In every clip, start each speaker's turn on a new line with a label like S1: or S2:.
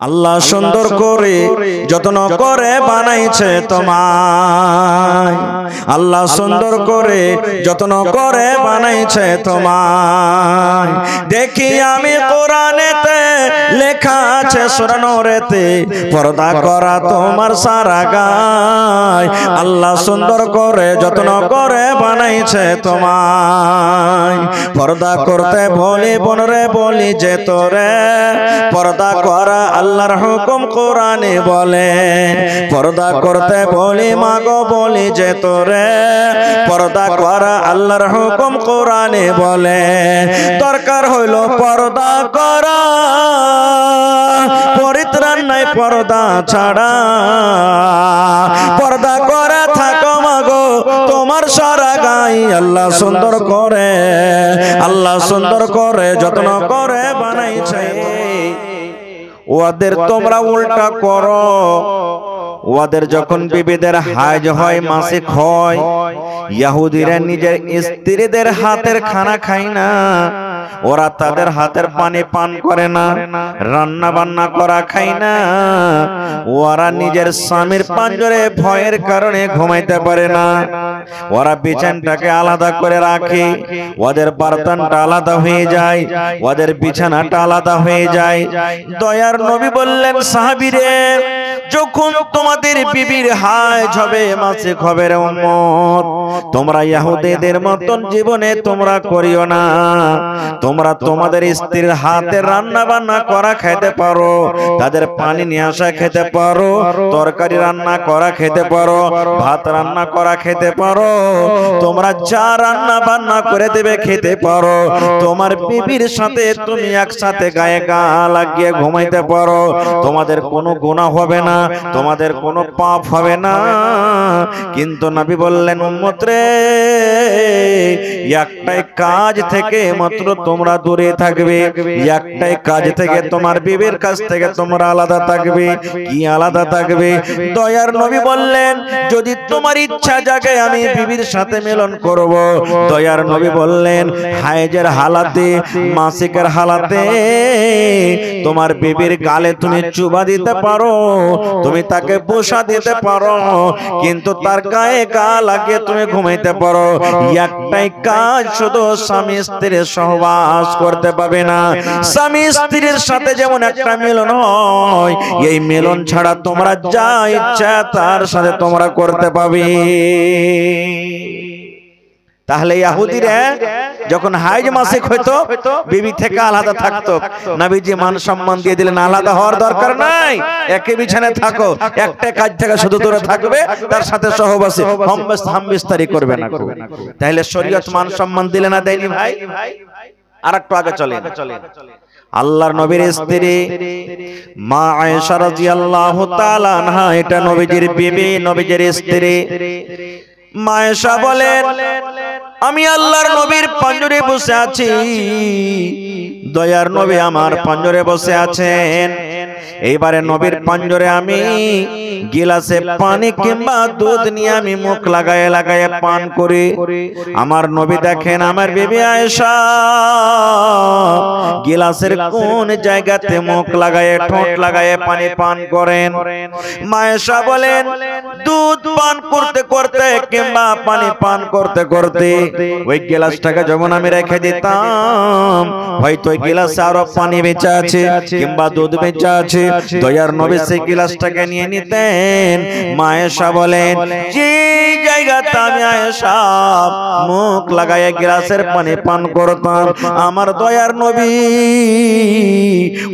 S1: আল্লাহ সুন্দর করে যত্ন করে বানাইছে তোমায়। আল্লাহ সুন্দর করে যত্ন করে বানাইছে তোমায়। দেখি আমি কোরআনেতে লেখা আছে সূরা নূরেতে, পর্দা করা তোমার সারা গায়। আল্লাহ সুন্দর করে যত্ন করে বানাইছে তোমায়। পর্দা করতে বলি বোনরে বলি যে তোরে, পর্দা করা আল্লাহর হুকুম কোরআনে বলে। পর্দা করতে বলি মাগো বলি যে তোরে, পর্দা করা আল্লাহর হুকুম কোরআনে বলে। দরকার হইল পর্দা করা, পরিত্রাণ নাই পর্দা ছাড়া। পর্দা করা থাকো মাগো তোমার সারা গায়ে। আল্লাহ সুন্দর করে, আল্লাহ সুন্দর করে যত্ন করে বানাইছে। ওদের তোমরা উল্টা করো। ওদের যখন বিবিদের হাজ হয় মাসিক হয়, ইহুদিরা নিজের স্ত্রীদের হাতের খানা খায় না, ওরা তাদের হাতের পানি পান করে না, রান্না বান্না করা খায় না। ওরা নিজের স্বামীর পাঞ্জরে ভয়ের কারণে ঘুমাইতে পারে না। ওরা বিছানাটাকে আলাদা করে রাখে, ওদের বার্তানটা আলাদা হয়ে যায়, ওদের বিছানাটা আলাদা হয়ে যায়। দয়ার নবী বললেন সাহাবীরে, যখন তোমাদের বিবির হাজ হবে মাসিক হবে রে উম্মত, তোমরা ইহুদিদের মতন জীবনে তোমরা করিও না। তোমরা তোমাদের স্ত্রীর হাতে রান্না বান্না করা খেতে পারো, তাদের পানি নিয়ে আসা খেতে পারো, তরকারি রান্না করা খেতে পারো, ভাত রান্না করা খেতে পারো। তোমরা যা রান্না বান্না করে দেবে খেতে পারো। তোমার বিবির সাথে তুমি একসাথে গায়ে গা লাগিয়ে ঘুমাইতে পারো। তোমাদের কোনো গুনাহ হবে না, তোমাদের কোনো পাপ হবে না। কিন্তু নবী বললেন উম্মত রে, একটাই কাজ থেকে মাত্র তোমরা দূরে থাকবে, একটাই কাজ থেকে তোমার বিবির কাছ থেকে তোমরা আলাদা থাকবে। কি আলাদা থাকবে? দয়ার নবী বললেন, যদি তোমার ইচ্ছা জাগে আমি বিবির সাথে মিলন করব। দয়ার নবী বললেন, হায়েজের হালাতে মাসিকের হালাতে তোমার বিবির গালে তুমি চুবা দিতে পারো, তুমি তাকে বসা দিতে পারো, কিন্তু তার গায়ে গা লাগিয়ে তুমি ঘুমাইতে পারো। একটাই কাজ, শুধু স্বামী স্ত্রীর সহবাস করতে পাবে না। স্বামী স্ত্রীর সাথে যেমন একটা মিলন হয়, এই মিলন ছাড়া তোমরা যা ইচ্ছা তার সাথে তোমরা করতে পাবে। তাহলে ইহুদিরা যখন হাইজ মাসিক হইতো বিবি থেকে আলাদা থাকতো, নবীজি মান সম্মান দিয়ে দিলেন আলাদা হওয়ার দরকার নাই, একই বিছানায় থাকো, একটা কাজ থেকে শুধু দূরে থাকবে, তার সাথে সহবাসী হামবিস্তারি করবে না। তাহলে শরীয়ত মান সম্মান দিলে না দেয়নি ভাই? আর একটু আগে চলে আল্লাহর নবীর স্ত্রী মা আয়েশা রাদিয়াল্লাহু তাআলা আনহা, এটা নবীজির বিবি, নবীজির স্ত্রী। মা আয়েশা বলেন, আমি আল্লাহর নবীর পাঞ্জরে বসে আছি, দয়ার নবী আমার পাঞ্জরে বসে আছেন। এইবারে নবীর পাঞ্জরে আমি গিলাসে পানি কিংবা দুধ নিয়ে আমি মুখ লাগায়ে লাগায়ে পান করি। আমার নবী দেখেন আমার বিবি আয়েশা গিলাসের কোন জায়গাতে মুখ লাগায়ে ঠোঁট লাগায়ে পানি পান করেন। মা আয়েশা বলেন, দুধ পান করতে করতে কিংবা পানি পান করতে করতে ওই গিলাসটাকে যখন আমি রেখে দিতাম, হয়তো ওই গিলাসে আরো পানি বেঁচে আছে কিংবা দুধ বেঁচে আছে, দয়ার নবী সেই গিলাসটাকে নিয়ে নিতেন। মা আয়েশা বলেন, যে জায়গাতে আমি আয়েশা মুখ লাগায়ে গিলাসের পানি পান করতাম, আমার দয়ার নবী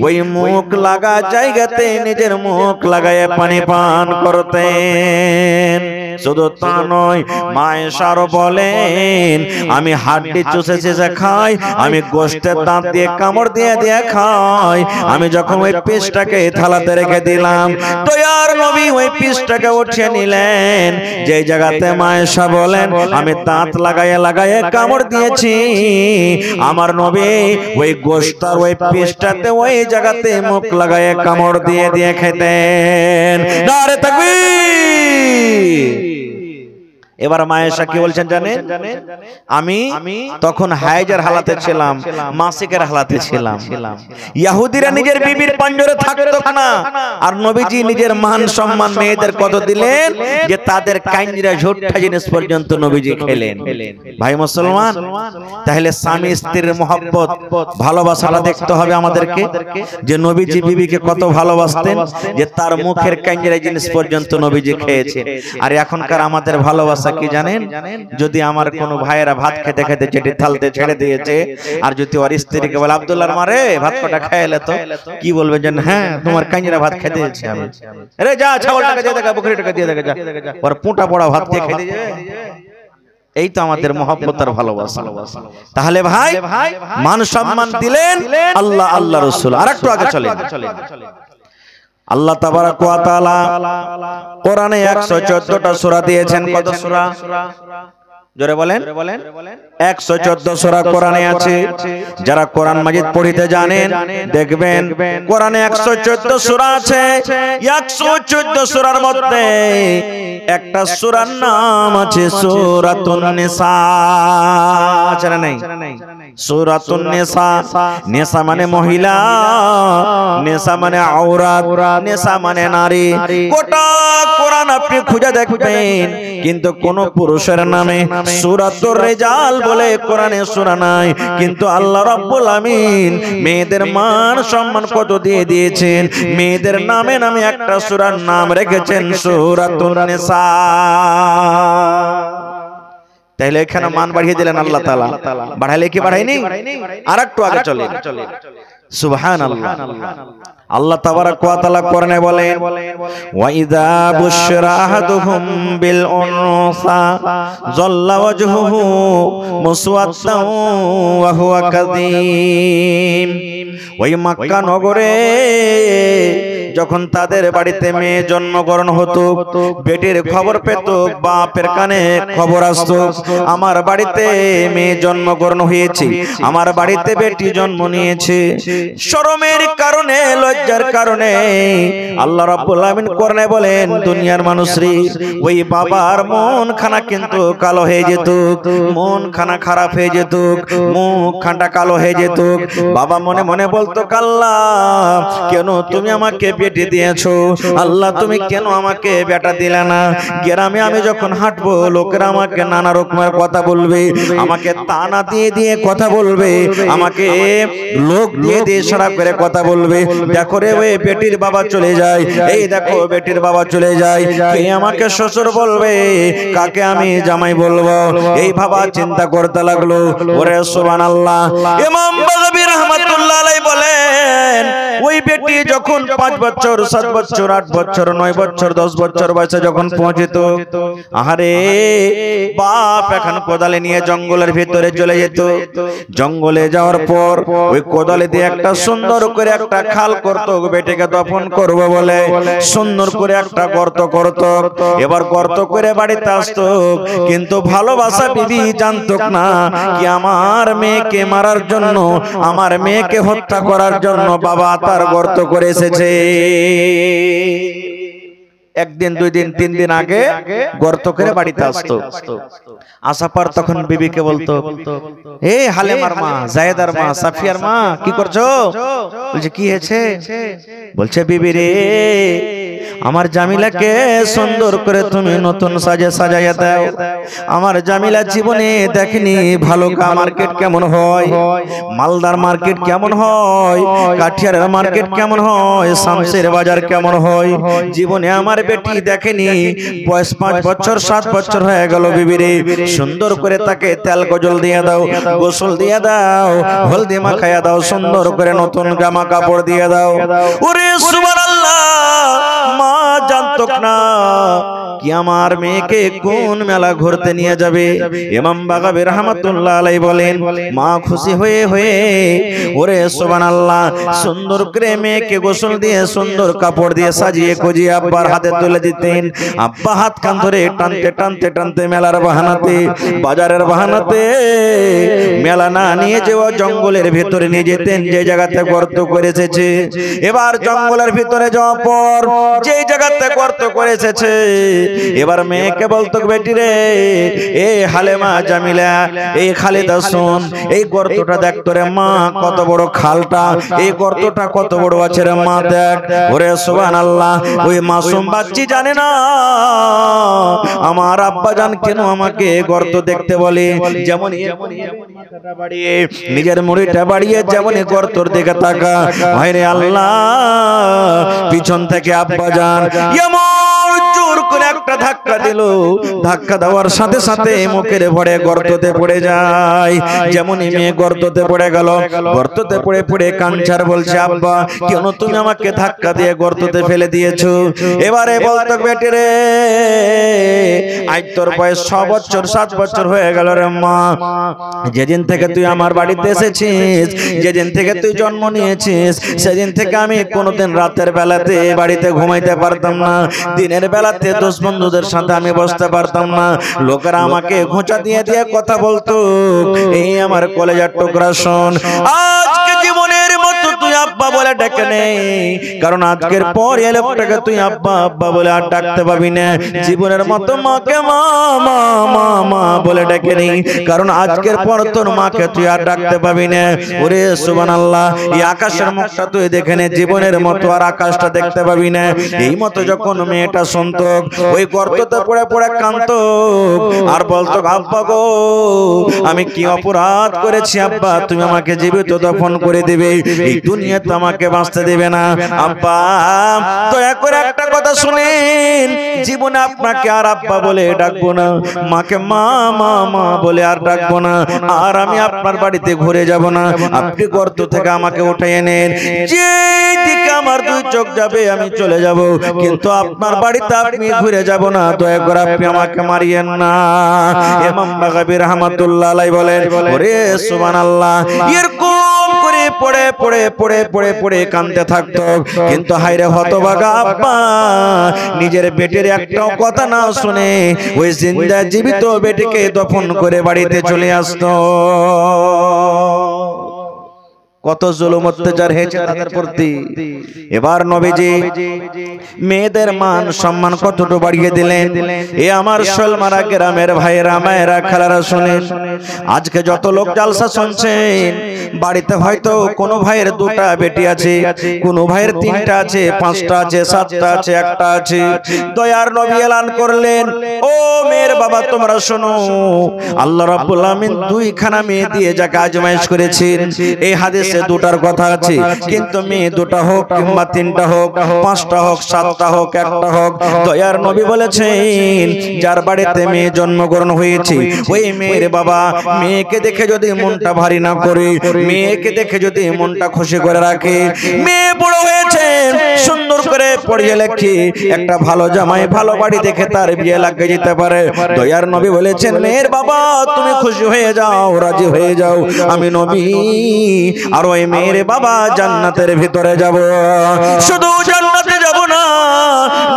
S1: ওই মুখ লাগা জায়গাতে নিজের মুখ লাগায়ে পানি পান করতেন। শুধু তা নয়, মা আয়েশা বলেন, আমি হাড্ডি চুষে চুষে খাই, আমি গোশতের দাঁত দিয়ে কামড় দিয়ে দিয়ে খাই। আমি যখন ওই পিসটাকে থালাতে রেখে দিলাম, দয়ার নবী ওই পিসটাকে উঠিয়ে নিলেন। যে জায়গাতে মা আয়েশা বলেন আমি দাঁত লাগায়ে লাগায়ে কামড় দিয়েছি, আমার নবী ওই গোশতার ওই পিসটাতে ওই জায়গাতে মুখ লাগায়ে কামড় দিয়ে দিয়ে খেতেন। নারে তাকবীর! এবার মা আয়েশা কি বলছেন জানেন, আমি তখন হায়েজের হালাতে ছিলাম, মাসিকের হালাতে ছিলাম। ইহুদিরা নিজের বিবির পাঞ্জরে থাকতো না, আর নবীজি নিজের মান সম্মান মেয়েদের কত দিলেন যে তাদের কাইঞ্জিরা ঝোট্টা জিনিস পর্যন্ত নবীজি খেলেন। ভাই মুসলমান, তাহলে স্বামী স্ত্রীর মহব্বত ভালোবাসাটা দেখতে হবে আমাদেরকে, যে নবীজি বিবিকে কত ভালোবাসতেন যে তার মুখের কাইঞ্জিরা জিনিস পর্যন্ত নবীজি খেয়েছে। আর এখনকার আমাদের ভালোবাসা কি জানেন, যদি আমার কোন ভাইয়েরা ভাত খেতে খেতে যেটি থালতে ছেড়ে দিয়েছে, আর যদি ওর স্ত্রীকে বলে আব্দুল্লাহর মারে ভাত কটা খাইলে, তো কি বলবে যে হ্যাঁ তোমার কাইঞ্জিরা ভাত খেতে দিয়েছি আমি, আরে যা ছাগলটাকে দিয়ে দেখা, বকরিটাকে দিয়ে দেখা, যা ওর পোঁটা পড়া ভাত দিয়ে খেতে যাবে। এই তো আমাদের মহব্বত আর ভালোবাসা। তাহলে ভাই মান সম্মান দিলেন আল্লাহ, আল্লাহ রাসূল। আরেকটু আগে চলেন। আল্লাহ তাবারাক ওয়া তাআলা কোরআনে 114টা সূরা দিয়েছেন। কত সূরা? জোরে বলেন। 114 সূরা কোরআনে আছে। যারা কোরআন মাজিদ পড়িতে জানেন দেখবেন কোরআনে 114 সূরা আছে। 114 সূরার মধ্যে একটা সূরার নাম আছে সূরাতুন নিসা। আছে না নাই? সূরাতুন নিসা। নিসা মানে মহিলা, নিসা মানে আওরাত, নিসা মানে নারী। গোটা কোরআন আপনি খুঁজে দেখবেন কিন্তু কোন পুরুষের নামে সূরাতুর রিজাল বলে কোরআনে সূরা নাই। কিন্তু আল্লাহ রাব্বুল আমিন মেয়েদের মান সম্মান কত দিয়ে দিয়েছেন। মেয়েদের নামে নামে একটা সূরার নাম রেখেছেন সূরাতুন নিসা। তাহলে এখানে মান বাড়িয়ে দিলেন আল্লাহ তাআলা। বাড়াইলে কি বাড়াইনি? আরেকটু আগে চলেন। সুবহানাল্লাহ। আল্লাহ তাবারাক ওয়া তাআলা কোরআনে বলেন, ওয়া ইযা বুশরা আহাদুহুম বিল উনসা যাল্লা ওয়াজহুহু মুসওয়াদ্দান ওয়া হুয়া কাযীম। ওই মক্কা নগরে যখন তাদের বাড়িতে মেয়ে জন্মগ্রহণ হতো, বেটির খবর পেত, বাপের কানে খবর আসতো আমার বাড়িতে মেয়ে জন্মগ্রহণ হয়েছে, আমার বাড়িতে বেটি জন্ম নিয়েছে। শরমের কারণে, লজ্জার কারণে আল্লাহ রাব্বুল আমিন কোরআনে বলেন, দুনিয়ার মানুষরে ওই বাবার মন খানা কিন্তু কালো হয়ে যেত, মন খানা খারাপ হয়ে যেত, মুখ খানটা কালো হয়ে যেত। বাবা মনে মনে বলতো, আল্লাহ কেন তুমি আমাকে বেটি দিয়েছো? আল্লাহ তুমি কেন আমাকে বেটা দিলে না? গ্রামে আমি যখন হাঁটবো লোকেরা আমাকে নানা রকমের কথা বলবে, আমাকে তানা দিয়ে দিয়ে কথা বলবে, আমাকে লোক দিয়ে দিয়ে ইশারা করে কথা বলবে। দেখো রে ওই বেটির বাবা চলে যায়, এই দেখো বেটির বাবা চলে যায়, কে আমাকে শ্বশুর বলবে, কাকে আমি জামাই বলবো? এই ভাবা চিন্তা করতে লাগলো। ওরে সুবহানাল্লাহ। ইমাম বাগাবী রাহমাতুল্লাহ আলাইহি বলেন, ওই বেটি যখন 5 বছর, 7 বছর, 8 বছর, 9 বছর, 10 বছর বয়সে যখন পৌঁছিত, আহারে বাপ এখন কোদালে নিয়ে জঙ্গলের ভিতরে চলে যেত। জঙ্গলে যাওয়ার পর ওই কোদালে দিয়ে একটা সুন্দর করে একটা খাল করত, বেটিকে দফন করব বলে সুন্দর করে একটা গর্ত করত। এবার গর্ত করে বাড়িতে আসতো, কিন্তু ভালোবাসা বিবি জানতো না কি আমার মেয়েকে মারার জন্য, আমার মেয়েকে হত্যা করার জন্য বাবা তার গর্ত করে এসেছে। একদিন, 2 দিন, 3 দিন আগে গর্ত করে বাড়িতে আসতো। আসার পর তখন বিবিকে বলতো, এ হালেমার মা, জায়েদার মা, সাফিয়ার মা, কি করছো? বলছে কি হয়েছে? বলছে বিবি রে, আমার জামিলাকে সুন্দর করে তুমি নতুন সাজে সাজাইয়া দাও। আমার জামিলা জীবনে দেখেনি ভালুকা মার্কেট কেমন হয়, মালদার মার্কেট কেমন হয়, কাঠিয়ারের মার্কেট কেমন হয়, শামসের বাজার কেমন হয়, জীবনে আমার বেটি দেখেনি। বয়স 5 বছর, 7 বছর হয়ে গেল বিবি রে, সুন্দর করে তাকে তেল গজল দিয়ে দাও, গোসল দিয়ে দাও, হলদি মাখাইয়া দাও, সুন্দর করে নতুন জামা কাপড় দিয়ে দাও। ওরে সুবহানাল্লাহ। মা জানতো না কি আমার মেয়েকে কোন মেলা ঘুরতে নিয়ে যাবে। ইমাম বাগাবী রাহমাতুল্লাহ আলাইহি বলেন, মা খুশি হয়ে হয়ে ওরে সুবহানাল্লাহ সুন্দর করে মেয়েকে গোসল দিয়ে, সুন্দর কাপড় দিয়ে সাজিয়ে খুঁজিয়ে আব্বার হাতে তুলে দিতেন। আব্বা হাত কান ধরে টানতে টানতে টানতে মেলার বাহানাতে, বাজারের বাহানাতে মেলা না নিয়ে যাওয়া জঙ্গলের ভিতরে নিয়ে যেতেন, যে জায়গাতে গর্ত করে এসেছে। এবার জঙ্গলের ভিতরে যাওয়ার পর যে জায়গাতে গর্ত করে এসেছে এবার মেয়েকে বলতো বেটি রে এ হালেমা জামিলা এই খালিদা শুন এই গর্তটা দেখ তোরে মা কত বড় খালটা এই গর্তটা কত বড় আছে রে মা দেখ ওরে সুবহানাল্লাহ ওই মাসুম বাচ্চি জানে না আমার আব্বা জান কেন আমাকে গর্ত দেখতে বলে যেমন মাথাটা বাড়িয়ে নিজের মুড়িটা বাড়িয়ে যেমন গর্তর দিকে তাকা ভাইরে আল্লাহ পিছন থেকে আব্বা জান জোর করে একটা ধাক্কা দিল ধাক্কা দেওয়ার সাথে সাথে মুখের ভরে গর্ততে পড়ে যায় যেমনই মেয়ে গর্ততে পড়ে গেল গর্ততে পড়ে পড়ে কাঞ্চার বলছে আব্বা কেন তুমি আমাকে ধাক্কা দিয়ে গর্ততে ফেলে দিয়েছো এবারে বলতো বেটি রে আজ তোর বয়স 6 বছর 7 বছর হয়ে গেল রে মা যেদিন থেকে তুই আমার বাড়িতে এসেছিস যেদিন থেকে তুই জন্ম নিয়েছিস সেদিন থেকে আমি কোনোদিন রাতের বেলাতে বাড়িতে ঘুমাইতে পারতাম না দিনের বেলাতে দোস্ত বন্ধুদের সাথে আমি বসতে পারতাম না লোকেরা আমাকে খোঁচা দিয়ে দিয়ে কথা বলতো এই আমার কলেজার টুকরা শোন আজকে জীবনের মতো তুই আব্বা বলে ডেকে নেই কারণ আজকের পর এই লোকটাকে তুই আব্বা আব্বা বলে আর ডাকতে পাবি না জীবনের মতো মাকে মা মা মা মা বলে ডেকে নেই কারণ আজকের পর তোর মাকে তুই আর ডাকতে পাবি না ওরে সুবহানাল্লাহ এই আকাশের মুখটা তুই দেখে নে জীবনের মতো আর আকাশটা দেখতে পাবি না এই মতো যখন মেয়েটা শুনতো ওই গর্ততে পড়ে পড়ে কাঁদতো আর বলতো আব্বা গো আমি কি অপরাধ করেছি আব্বা তুমি আমাকে জীবিত দফন করে দিবে এই দুনিয়াতে আমাকে বাঁচতে দিবে না আব্বা দয়া করে একটা কথা শুনেন জীবনে আপনাকে আর আব্বা বলে ডাকবো না মাকে মা মা মা বলে আর ডাকবো না আর আমি আপনার বাড়িতে ঘুরে যাব না আপনি গর্ত থেকে আমাকে উঠিয়ে নেন যেদিকে আমার দুই চোখ যাবে আমি চলে যাব কিন্তু আপনার বাড়িতে আপনি ঘুরে যাব না দয়া করে আপনি আমাকে মারিয়েন না ইমাম বাগাবী রাহমাতুল্লাহ আলাইহি বলেন ওরে সুবহানাল্লাহ এরকম করে পড়ে পড়ে পড়ে পড়ে পড়ে কাঁদতে থাকতো কিন্তু হায়রে হতভাগা আব্বা নিজের বেটির একটাও কথা না শুনে ওই জিন্দা জীবিত বেটিকে দফন করে বাড়িতে চলে আসতো কত জুলুম অত্যাচার হয়েছে তাদের প্রতি এবার নবীজি মেয়েদের মান সম্মান কতটুকু বাড়িয়ে দিলেন এ আমার শোলমারা গ্রামের ভাইয়েরা মায়েরা খালারা শুনেন আজকে যত লোক জালসা শুনছেন বাড়িতে হয়তো কোনো ভাইয়ের 2টা বেটি আছে কোনো ভাইয়ের 3টা আছে 5টা আছে 7টা আছে 1টা আছে দয়ার নবী এলান করলেন ও মেয়ের বাবা তোমরা শোনো আল্লাহ রাব্বুল আমিন 2খানা মেয়ে দিয়ে যাকে আজমাইশ করেছেন এই হাদিস 2টার কথা আছে কিন্তু মেয়ে 2টা হোক কিংবা 3টা হোক 5টা হোক 7টা হোক 1টা হোক দয়ার নবী বলেছেন যার বাড়িতে মেয়ে জন্মগ্রহণ হয়েছে ওই মেয়ের বাবা মেয়েকে দেখে যদি মনটা ভারী না করে মেয়েকে দেখে যদি মনটা খুশি করে রাখে মেয়ে বড় হয়েছে সুন্দর করে পড়িয়ে লেখে একটা ভালো জামাই ভালো বাড়ি দেখে তার বিয়ে লাগিয়ে যেতে পারে দয়ার নবী বলেছেন মেয়ের বাবা তুমি খুশি হয়ে যাও রাজি হয়ে যাও আমি নবী আর ওই মেয়ের বাবা জান্নাতের ভিতরে যাব শুধু জান্নাতে যাব না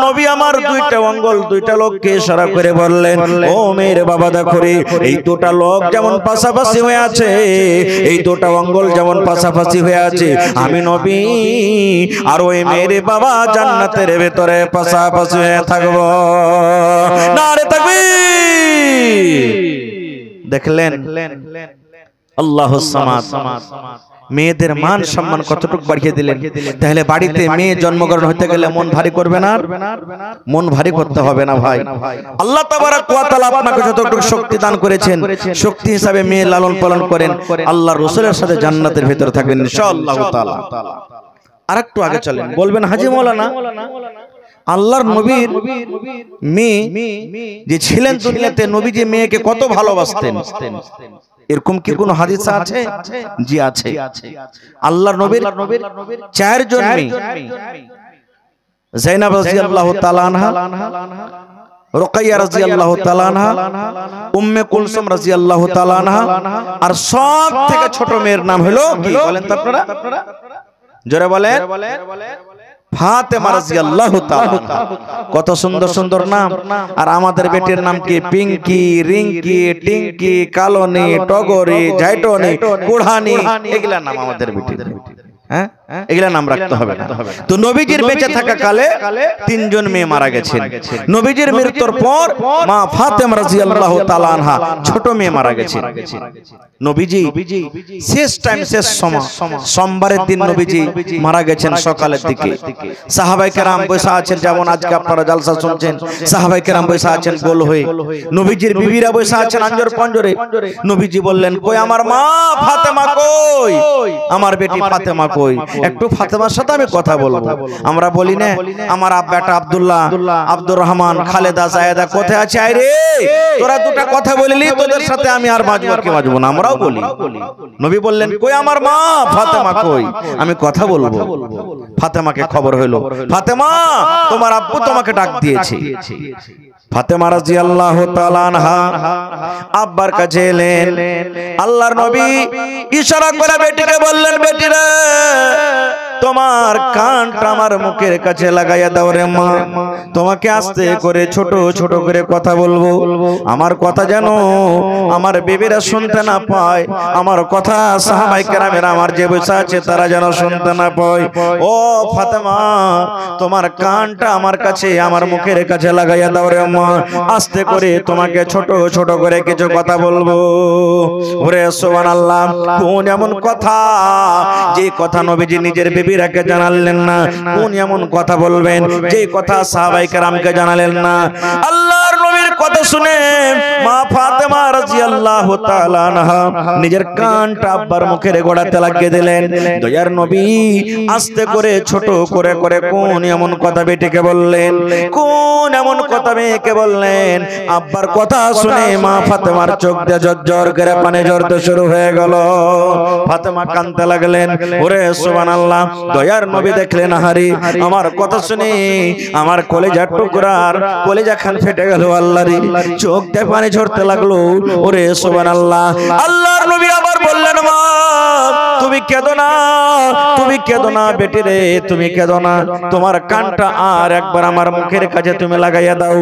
S1: নবী আমার 2টা অঙ্গল 2টা লোককে ইশারা করে বললেন ও মেয়ের বাবা দেখো রে এই 2টা লোক যেমন পাশাপাশি হয়ে আছে এই 2টা অঙ্গল যেমন পাশাপাশি হয়ে আছে আমি নবী আর ওই মেয়ের বাবা জান্নাতের ভিতরে পাশাপাশি হয়ে থাকবো নারে তাকবীর দেখলেন আল্লাহুস সামাদ মেয়েদের মান সম্মান কতটুকু বাড়িয়ে দিলেন তাহলে বাড়িতে মেয়ে জন্মগ্রহণ হতে গেলে মন ভারী করবে না মন ভারী করতে হবে না ভাই আল্লাহ তাবারাক ওয়া তাআলা আপনাকে যতটুকু শক্তি দান করেছেন শক্তি হিসাবে মেয়ে লালন পালন করেন আল্লাহর রাসূলের সাথে জান্নাতের ভিতরে থাকবেন ইনশাআল্লাহ তাআলা আরেকটু আগে চলেন বলবেন হাজী মাওলানা আল্লাহর নবীর মেয়ে যে ছিলেন দুনিয়াতে নবীজি মেয়েকে কত ভালোবাসতেন এরকম কি কোন হাদিস আছে জি আছে আল্লাহর নবীর 4 জন মেয়ে যায়েনাব রাদিয়াল্লাহু তাআলা আনহা রুকাইয়া রাদিয়াল্লাহু তাআলা আনহা উম্মে কুলসুম রাদিয়াল্লাহু তাআলা আনহা আর সব থেকে ছোট মেয়ের নাম হলো কি বলেন তো আপনারা জোরে বলেন ফাতেমা রাদিয়াল্লাহু তাআলা কত সুন্দর সুন্দর নাম আর আমাদের বেটির নাম কি পিঙ্কি রিঙ্কি টিঙ্কি কালনি টগরি ঝাইটনি কুড়হানি এগুলা নাম আমাদের বেটির হ্যাঁ এগুলা নাম রাখতে হবে না। তো নবীজির বেঁচে থাকা কালে 3 জন মেয়ে মারা গেছেন। নবীজির মৃত্যুর পর মা ফাতেমা রাদিয়াল্লাহু তাআলা আনহা ছোট মেয়ে মারা গেছেন। নবীজি শেষ টাইম, শেষ সময়, সোমবারের দিন নবীজি মারা গেছেন সকালের দিকে। সাহাবায়ে কেরাম বসে আছেন, যেমন আজকে আপনারা জালসা শুনছেন, সাহাবায়ে কেরাম বসে আছেন গোল হয়ে, নবীজির বিবিরা বসে আছেন আঞ্জর পঞ্জরে। নবীজি বললেন, কই আমার মা ফাতেমা, কই আমার বেটি ফাতেমা, কই একটু ফাতেমার সাথে আমি কথা বলবো। আমরা বলি না, আমার বেটা আব্দুল্লাহ, আব্দুর রহমান, খালেদা, জায়েদা কোথায় আছে? আয় রে, তোরা দুটো কথা বললি, তোদের সাথে আমি আর বাঁচবো কি বাঁচবো না, আমরাও বলি। নবী বললেন, কই আমার মা ফাতেমা, কই আমি কথা বলবো। ফাতেমাকে খবর হলো, ফাতেমা তোমার আব্বু তোমাকে ডাক দিয়েছে। ফাতেমা রাদিয়াল্লাহু তাআলা আনহা আব্বার কাছে এলেন। আল্লাহর নবী ইশারা করে বেটিকে বললেন, বেটি রে, তোমার কানটা আমার মুখের কাছে লাগাইয়া দাও রে মা, তোমাকে আস্তে করে ছোট ছোট করে কথা বলবো। আমার কথা যেন আমার বেবিরা শুনতে না পায়, আমার কথা সাহাবায়ে কেরামেরা আমার যে বসে আছে তারা যেন শুনতে না পায়। ও ফাতেমা, তোমার কানটা আমার কাছে, আমার মুখের কাছে লাগাইয়া দাও রে মা, আস্তে করে তোমাকে ছোট ছোট করে কিছু কথা বলবো। ওরে সুবহানাল্লাহ, কোন এমন কথা যে কথা নবীজি নিজের বিবিরাকে জানালেন না? কোন এমন কথা বলবেন যে কথা সাহাবায়ে কেরামকে জানালেন না? আল্লাহর নবীর কথা শুনে মা ফাতেমা রাদিয়াল্লাহু তাআলা আনহা নিজের কানটা আব্বার মুখের গোড়াতে লাগিয়ে দিলেন। দয়ার নবী আস্তে করে ছোট করে করে কোন এমন কথা বেটিকে বললেন, কোন এমন কথা মেয়েকে বললেন? আব্বার কথা শুনে মা ফাতেমার চোখ দিয়ে ঝরঝর করে পানি ঝরতে শুরু হয়ে গেল। ফাতেমা কাঁদতে লাগলেন। ওরে সুবহানাল্লাহ, দয়ার নবী দেখলেন, হারি আমার কথা শুনে আমার কলিজার টুকরার কলিজা খান ফেটে গেল। আল্লাহর চোখ দিয়ে পানি ঝরতে লাগলো। ওরে সুবহানাল্লাহ, আল্লাহর নবী আবার বললেন, মা তুমি কেঁদো না, তুমি কেঁদো না বেটি রে, তুমি কেঁদো না, তোমার কানটা আর একবার আমার মুখের কাছে তুমি লাগাইয়া দাও।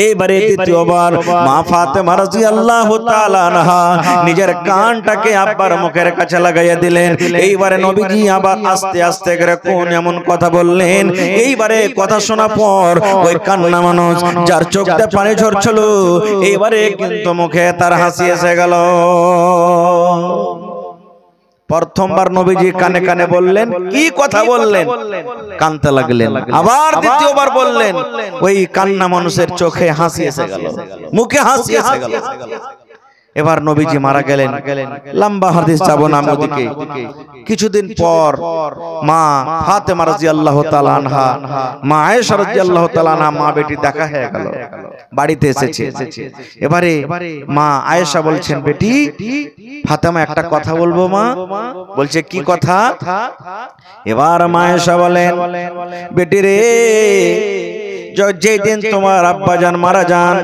S1: এইবারে দ্বিতীয়বার মা ফাতেমা রাদিয়াল্লাহু তাআলা আনহা নিজের কানটাকে আব্বার মুখের কাছে লাগাইয়া দিলেন। এইবারে নবীজি আবার আস্তে আস্তে করে কোন এমন কথা বললেন। এইবারে কথা শোনা পর ওই কান্না মানুষ যার চোখ দিয়ে পানি ঝরছিল, এইবারে কিন্তু মুখে তার হাসি এসে গেল। প্রথমবার নবীজি কানে কানে বললেন, কি কথা বললেন? কানতে লাগলেন। আবার দ্বিতীয়বার বললেন, ওই কান্না মানুষের চোখে হাসি এসে গেল, মুখে হাসি এসে গেল। এবার নবীজি মারা গেলেন। লম্বা হাদিস যাব না ওদিকে। কিছুদিন পর মা ফাতেমা রাদিয়াল্লাহু তাআলা আনহা, মা আয়েশা রাদিয়াল্লাহু তাআলা আনহা, মা বেটি দেখা হয়ে গেল, বাড়িতে এসেছে। এবারে মা আয়েশা বলছেন, বেটি ফাতেমা একটা কথা বলবো মা। বলছে, কি কথা? এবার মা আয়েশা বলেন, বেটি রে, যেই দিন তোমার আব্বাজান মারা যান,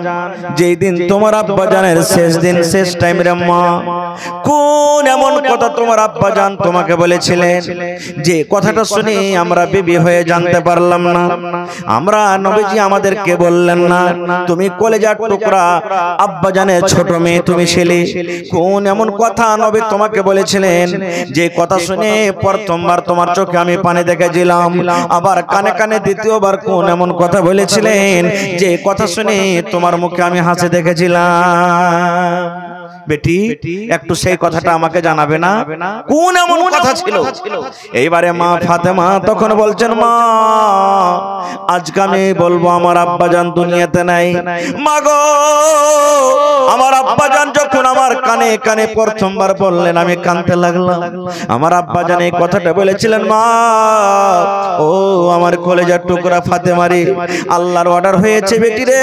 S1: যেই দিন তোমার আব্বাজানের শেষ দিন, শেষ টাইম রে মা, কোন এমন কথা তোমার আব্বাজান তোমাকে বলেছিলেন যে কথাটা শুনে আমরা বিবি হয়ে জানতে পারলাম না? আমরা নবীজি আমাদেরকে বললেন না? তুমি কলেজার টুকরা, আব্বাজানের ছোট মেয়ে তুমি ছেলে, কোন এমন কথা নবী তোমাকে বলেছিলেন যে কথা শুনে প্রথমবার তোমার চোখে আমি পানি দেখেছিলাম, আবার কানে কানে দ্বিতীয়বার কোন এমন কথা বলেছিলেন যে কথা শুনে তোমার মুখে আমি হাসি দেখেছিলাম? বেটি একটু সেই কথাটা আমাকে জানাবে না? কোন এমন কথা ছিল? এইবারে মা ফাতেমা তখন বলছেন, মা আজকে আমি বলবো আমার আব্বাজান দুনিয়াতে নাই। মা গো, আমার আব্বাজান যখন আমার কানে কানে প্রথমবার বললেন, আমি কাঁদতে লাগলাম। আমার আব্বাজান এই কথাটা বলেছিলেন, মা ও আমার কলেজার টুকরা ফাতেমারি, আল্লাহর অর্ডার হয়েছে বেটি রে,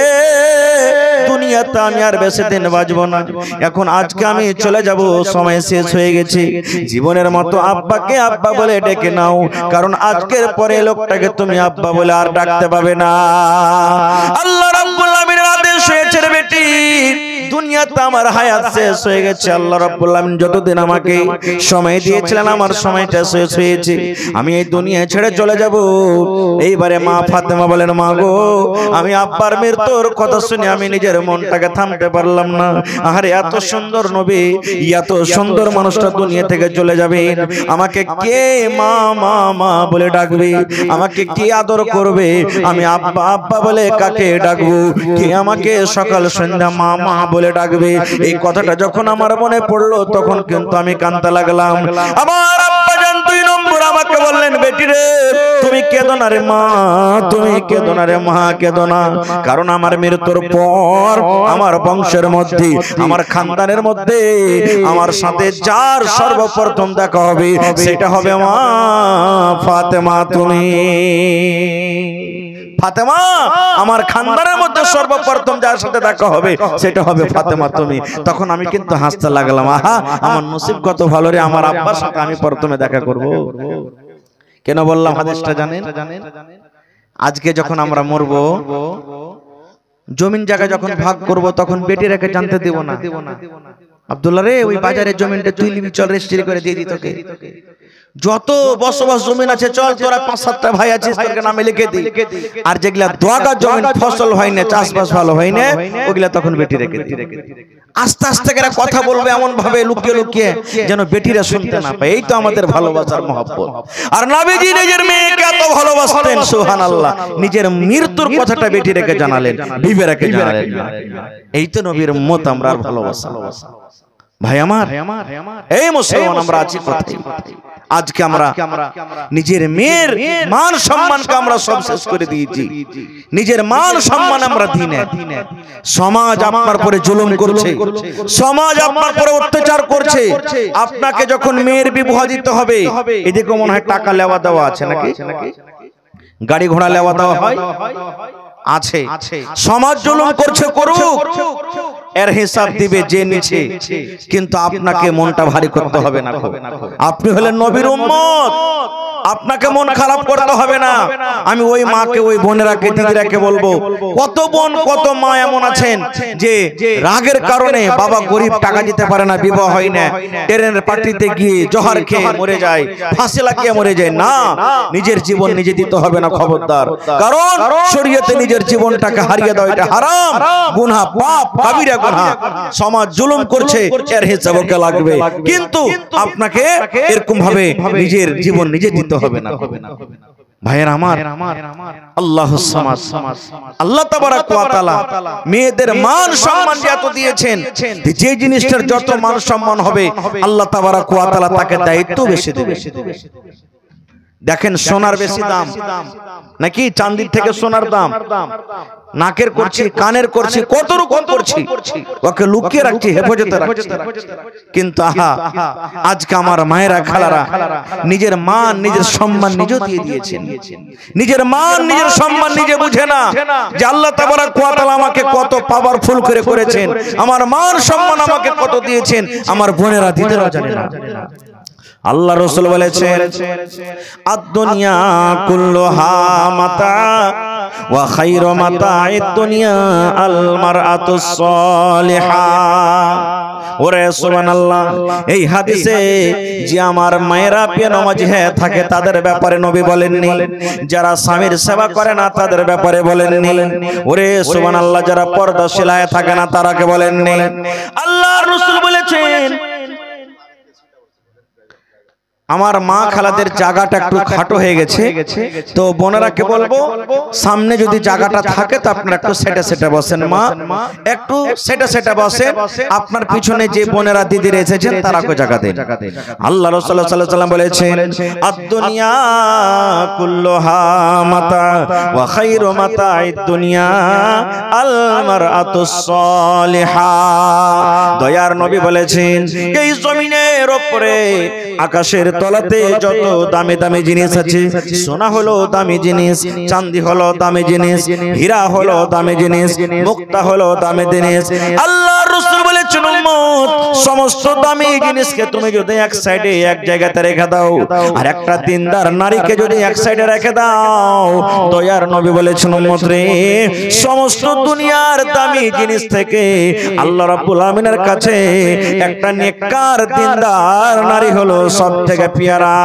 S1: দুনিয়াতে আমি আর বেশি দিন বাঁচবো না, এখন আজকে আমি চলে যাব, সময় শেষ হয়ে গেছে, জীবনের মতো আব্বাকে আব্বা বলে ডেকে নাও, কারণ আজকের পরে লোকটাকে তুমি আব্বা বলে আর ডাকতে পাবে না। আল্লাহ রাব্বুল আলামিনের আদেশ হয়েছে রে বেটি, দুনিয়াতে আমার হায়াত শেষ হয়ে গেছে। আল্লাহ রাব্বুল আলামিন যতদিন আমাকে সময় দিয়েছিলেন আমার সময়টা শেষ হয়েছে, আমি এই দুনিয়া ছেড়ে চলে যাব। এইবারে মা ফাতেমা বলেন, মা গো, আমি আব্বার মৃত্যুর কথা শুনে আমি নিজের মনটাকে থামতে পারলাম না। আরে এত সুন্দর নবী, এত সুন্দর মানুষটা দুনিয়া থেকে চলে যাবে, আমাকে কে মা মা মা বলে ডাকবে, আমাকে কে আদর করবে, আমি আব্বা আব্বা বলে কাকে ডাকবো, কে আমাকে সকাল সন্ধ্যা মা মা বলে ডাকবে। এই কথাটা যখন আমার মনে পড়লো তখন কিন্তু আমি কাঁদতে লাগলাম। আমার আব্বা জান 2 নম্বর আমাকে বললেন, বেটি রে তুমি কেঁদো না রে মা, তুমি কেঁদো না রে মা, কেঁদো না। কারণ আমার মৃত্যুর পর আমার বংশের মধ্যে, আমার খানদানের মধ্যে আমার সাথে যার সর্বপ্রথম দেখা হবে সেটা হবে মা ফাতেমা তুমি। ফাতেমা, আমার খানদানের মধ্যে সর্বপ্রথম যার সাথে দেখা হবে সেটা হবে ফাতেমা তুমি। তখন আমি কিন্তু হাসতে লাগলাম, আহা আমার নসিব কত ভালো রে, আমার আব্বার সাথে আমি প্রথমে দেখা করব। কেন বললাম হাদিসটা জানেন? আজকে যখন আমরা মরবো, জমিন জায়গা যখন ভাগ করব তখন বেটি রেখে জানতে দেব না, আব্দুল্লাহ রে ওই বাজারে জমিনটা তুই নিবি, চল রেজিস্ট্রি করে দিয়ে দি তোকে। যত বসবাস জমিন আছে চল, তোরা 5-7টা ভাই আছিস, তোকে নামে লিখে দি। আর যেগুলা দোয়াগা জমিন ফসল হয় না, চাষবাস ভালো হয় না, ওগুলা তখন বেটি রেখে দি। আস্তে আস্তে এরা কথা বলবে এমন ভাবে লুকিয়ে লুকিয়ে যেন বেটিরা শুনতে না পায়। এই তো আমাদের ভালোবাসার মহব্বত। আর নবীজি নিজের মেয়েকে এত ভালোবাসতেন, সুবহানাল্লাহ, নিজের মৃত্যুর কথাটা বেটি রেখে জানালেন, বিবি রেখে জানালেন। এই তো নবীর উম্মত, আমরা আর ভালোবাসা। ভাই আমার, এই মুসলমান আমরা আছি কোথায়? আজকে আমরা নিজের মেয়ের মান সম্মানকে আমরা সব শেষ করে দিয়েছি। নিজের মান সম্মান আমরা দিই না। সমাজ আপনার পরে জুলুম করছে, সমাজ আপনার পরে অত্যাচার করছে। আপনাকে যখন মেয়ের বিবাহ দিতে হবে, এদিকে মনে হয় টাকা লেওয়া দেওয়া আছে নাকি, গাড়ি ঘোড়া লেওয়া দেওয়া হয় আছে। সমাজ জুলুম করছে, করুক, এর হিসাব দিবে যে নিচে। কিন্তু আপনাকে মনটা ভারী করতে হবে না। আপনি হলেন নবীর উম্মত, আপনাকে মন খারাপ করতে হবে না। আমি ওই মাকে, ওই বোনেরাকে, দিদিরাকে বলবো, কত বোন কত মা এমন আছেন যে রাগের কারণে বাবা গরিব, টাকা দিতে পারে না, বিবাহ হয় না, ট্রেনের পার্টিতে গিয়ে জহর খেয়ে মরে যায়, ফাঁসি লাগিয়ে মরে যায়। না, নিজের জীবন নিজে দিতে হবে না, খবরদার। কারণ শরীয়তে নিজের জীবনটাকে হারিয়ে দেওয়া এটা হারাম, গুনাহ, পাপ, কাবিরা গুনাহ। সমাজ জুলুম করছে, এর হিসাব ওকে লাগবে। কিন্তু আপনাকে এরকম ভাবে নিজের জীবন নিজে দিতে হবে না। ভাইয়ের আমার, আল্লাহুস সামাদ, আল্লাহ তাবারাক ওয়া তাআলা মেয়েদের মান সম্মান এত দিয়েছেন, যে জিনিসটার যত মান সম্মান হবে আল্লাহ তাবারাক ওয়া তাআলা তাকে দায়িত্ব বেশি দেবে। দেখেন, সোনার বেশি দাম নাকি চাঁদির থেকে সোনার দাম? নাকের করছি, কানের করছি, কত রকম করছি, ওকে লুকিয়ে রাখছি, হেফাজতে রাখছি। কিন্তু আহা, আজকে আমার মায়েরা, খালারা নিজের মান, নিজের সম্মান নিজে দিয়ে দিয়েছেন। নিজের মান, নিজের সম্মান নিজে বুঝে না যে আল্লাহ তাবারাক ওয়া তাআলা আমাকে কত পাওয়ারফুল করে করেছেন, আমার মান সম্মান আমাকে কত দিয়েছেন, আমার বোনেরা দিতেও জানে না। আল্লাহ রাসূল বলেছেন, আদ-দুনিয়া কুল্লুহা মাতা ওয়া খায়রু মাতা'id দুনিয়া আল মারআতুস সালিহা। ওরে সুবহানাল্লাহ, এই হাদিসে যে আমার মায়েরা বেনামাজি হয়ে থাকে তাদের ব্যাপারে নবী বলেননি, যারা স্বামীর সেবা করে না তাদের ব্যাপারে বলেননি। ওরে সুবহানাল্লাহ, যারা পর্দাশীল হয়ে থাকে না তারাকে বলেননি। আল্লাহর রাসূল বলেছেন, আমার মা খালাদের জায়গাটা একটু খাটো হয়ে গেছে, তো বোনেরাকে বলবো সামনে যদি জায়গাটা থাকে তো আপনারা একটু সেটা সেটা বসেন, মা একটু সেটা সেটা বসেন, আপনার পিছনে যে বোনেরা দিদিরা এসেছেন তারাকে জায়গা দেন। আল্লাহ রাসূল সাল্লাল্লাহু আলাইহি ওয়াসাল্লাম বলেছেন, আদ-দুনিয়া কুল্লুহা মাতা ওয়া খায়রু মাতা'id দুনিয়া আল মারআতুস সালিহা। দয়ার নবী বলেছেন, এই জমিনের উপরে, আকাশের তলাতে যত দামি দামি জিনিস আছে, সোনা হলো দামি জিনিস, চাঁদি হলো দামি জিনিস, হীরা হলো দামি জিনিস, মুক্তা হলো দামি জিনিস। আল্লাহর রাসূল বলেছেন, বলেছেন উম্মত সমস্ত দামি জিনিসকে তুমি যদি এক সাইডে এক জায়গাতে রেখে দাও আর একটা দিনদার নারীকে যদি এক সাইডে রেখে দাও দয়ার নবী বলেছেন উম্মত রে সমস্ত দুনিয়ার দামি জিনিস থেকে আল্লাহ রাব্বুল আমিনের কাছে একটা নেককার দিনদার নারী হলো সবথেকে পেয়ারা।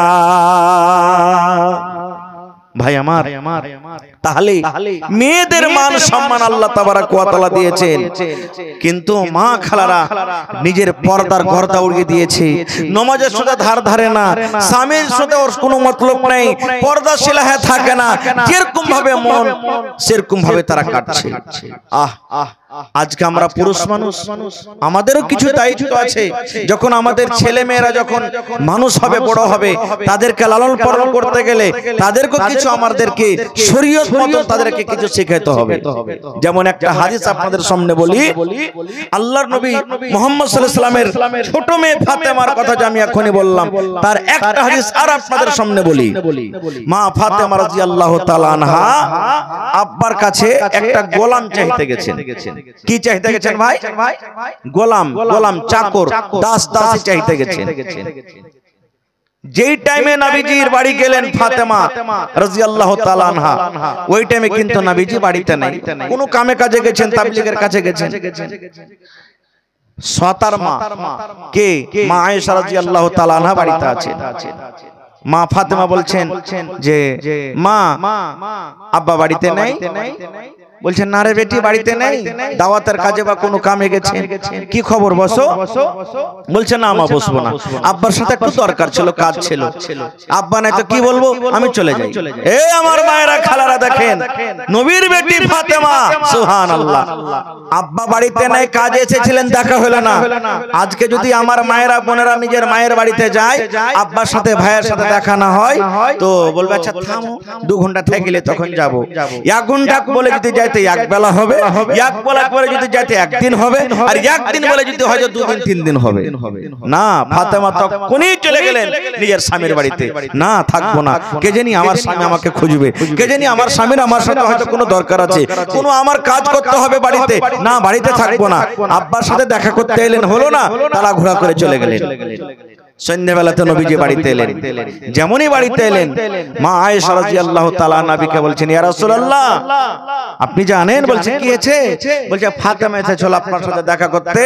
S1: ভাই আমার তাহলে মেয়েদের মান সম্মান আল্লাহ তাবারাক ওয়া তাআলা দিয়েছেন, কিন্তু মা খালারা নিজের পর্দার পর্দা উড়িয়ে দিয়েছে, নামাজের সাথে ধার ধারে না, স্বামীর সাথে ওর কোনো মতলব নেই, পর্দাশীল হয়ে থাকে না, যেরকম ভাবে মন সেরকম ভাবে তারা কাটছে। আজকে আমরা পুরুষ মানুষ, আমাদেরও কিছু দায়িত্ব আছে। যখন আমাদের ছেলে মেয়েরা যখন মানুষ হবে, বড় হবে, তাদেরকে লালন পালন করতে গেলে তাদেরকে কিছু আমাদেরকে শরীয়ত মতো তাদেরকে কিছু শেখাতে হবে। যেমন একটা হাদিস আপনাদের সামনে বলি, আল্লাহর নবী মুহাম্মদ সাল্লাল্লাহু আলাইহি ওয়াসাল্লামের ছোট মেয়ে ফাতেমার কথা যে আমি এখনই বললাম, তার একটা হাদিস আর আপনাদের সামনে বলি। মা ফাতেমা রাদিয়াল্লাহু তাআলা আনহা আব্বার কাছে একটা গোলাম চাইতে গেছেন। কি চাইতে গেছেন ভাই? গোলাম, গোলাম, চাকর, দাস, দাসী চাইতে গেছেন। যেই টাইমে নবীজির বাড়ি গেলেন ফাতেমা রাদিয়াল্লাহু তাআলা আনহা, ওই টাইমে কিন্তু নবীজি বাড়িতে নাই, কোন কামে কাজে গেছেন, তাবলীগের কাছে গেছেন। সতার মা কে? মা আয়েশা রাদিয়াল্লাহু তাআলা আনহা বাড়িতে আছেন। মা ফাতেমা বলছেন যে মা আব্বা বাড়িতে নাই। বলছেন না রে বেটি, বাড়িতে নেই, দাওয়াতের কাজে বা কোনো কামে গেছে। কি খবর, বসো? বলছে না মা বসবো না, আব্বার সাথে একটু দরকার ছিল, কাজ ছিল। আব্বা নাই তো কি বলবো, আমি চলে যাই। এই আমার মায়েরা খালারা দেখেন, নবীর বেটি ফাতেমা, সুবহানাল্লাহ, আব্বা বাড়িতে নাই, কাজে এসেছিলেন, দেখা হলো না। আজকে যদি আমার মায়েরা বোনেরা নিজের মায়ের বাড়িতে যায়, আব্বার সাথে ভাইয়ের সাথে দেখা না হয়, তো বলবে আচ্ছা থামো, 2 ঘন্টা থেকেলে তখন যাবো। 1 ঘন্টা বলে যদি যাইতে এক বেলা হবে, এক বেলা পরে যদি যাইতে একদিন হবে, আর একদিন বলে যদি হয়তো 2 দিন 3 দিন হবে না। ফাতেমা তখনই চলে গেলেন নিজের স্বামীর বাড়িতে। না থাকবো না, কে জানি আমার স্বামী আমাকে খুঁজবে, কে জানি আমার স্বামীর আমার সাথে হয়তো কোনো দরকার আছে, কোনো আমার কাজ করতে হবে বাড়িতে, না বাড়িতে থাকবো না। আব্বার সাথে দেখা করতে এলেন, হলো না, তারা ঘোরা করে চলে গেলেন। সন্ধ্যাবেলাতে নবীজি বাড়িতে এলেন। যেমনই বাড়িতে এলেন, মা আয়েশা রাদিয়াল্লাহু তাআলা নবীকে বলছেন, ইয়া রাসূলুল্লাহ আপনি জানেন? বলছে কি হয়েছে? বলছে ফাতেমা এসেছিল আপনার সাথে দেখা করতে,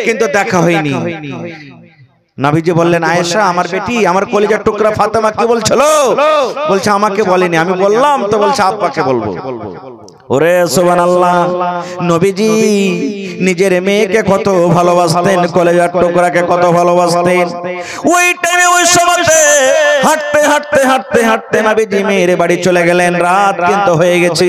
S1: কিন্তু দেখা হয়নি। নবীজি বললেন, আয়েশা আমার বেটি, আমার কলিজার টুকরা ফাতেমা কি বলছিল? বলছে আমাকে বলেনি, আমি বললাম তো। বলছে আব্বাকে বলবো। ওরে সুবহানাল্লাহ, নবীজি নিজের মেয়েকে কত ভালোবাসতেন, কলেজার টুকরাকে কত ভালোবাসতেন। ওই টাইমে ওই সময়তে হাঁটতে হাঁটতে হাঁটতে হাঁটতে নবীজি মেয়ের বাড়ি চলে গেলেন। রাত কিন্তু হয়ে গেছে।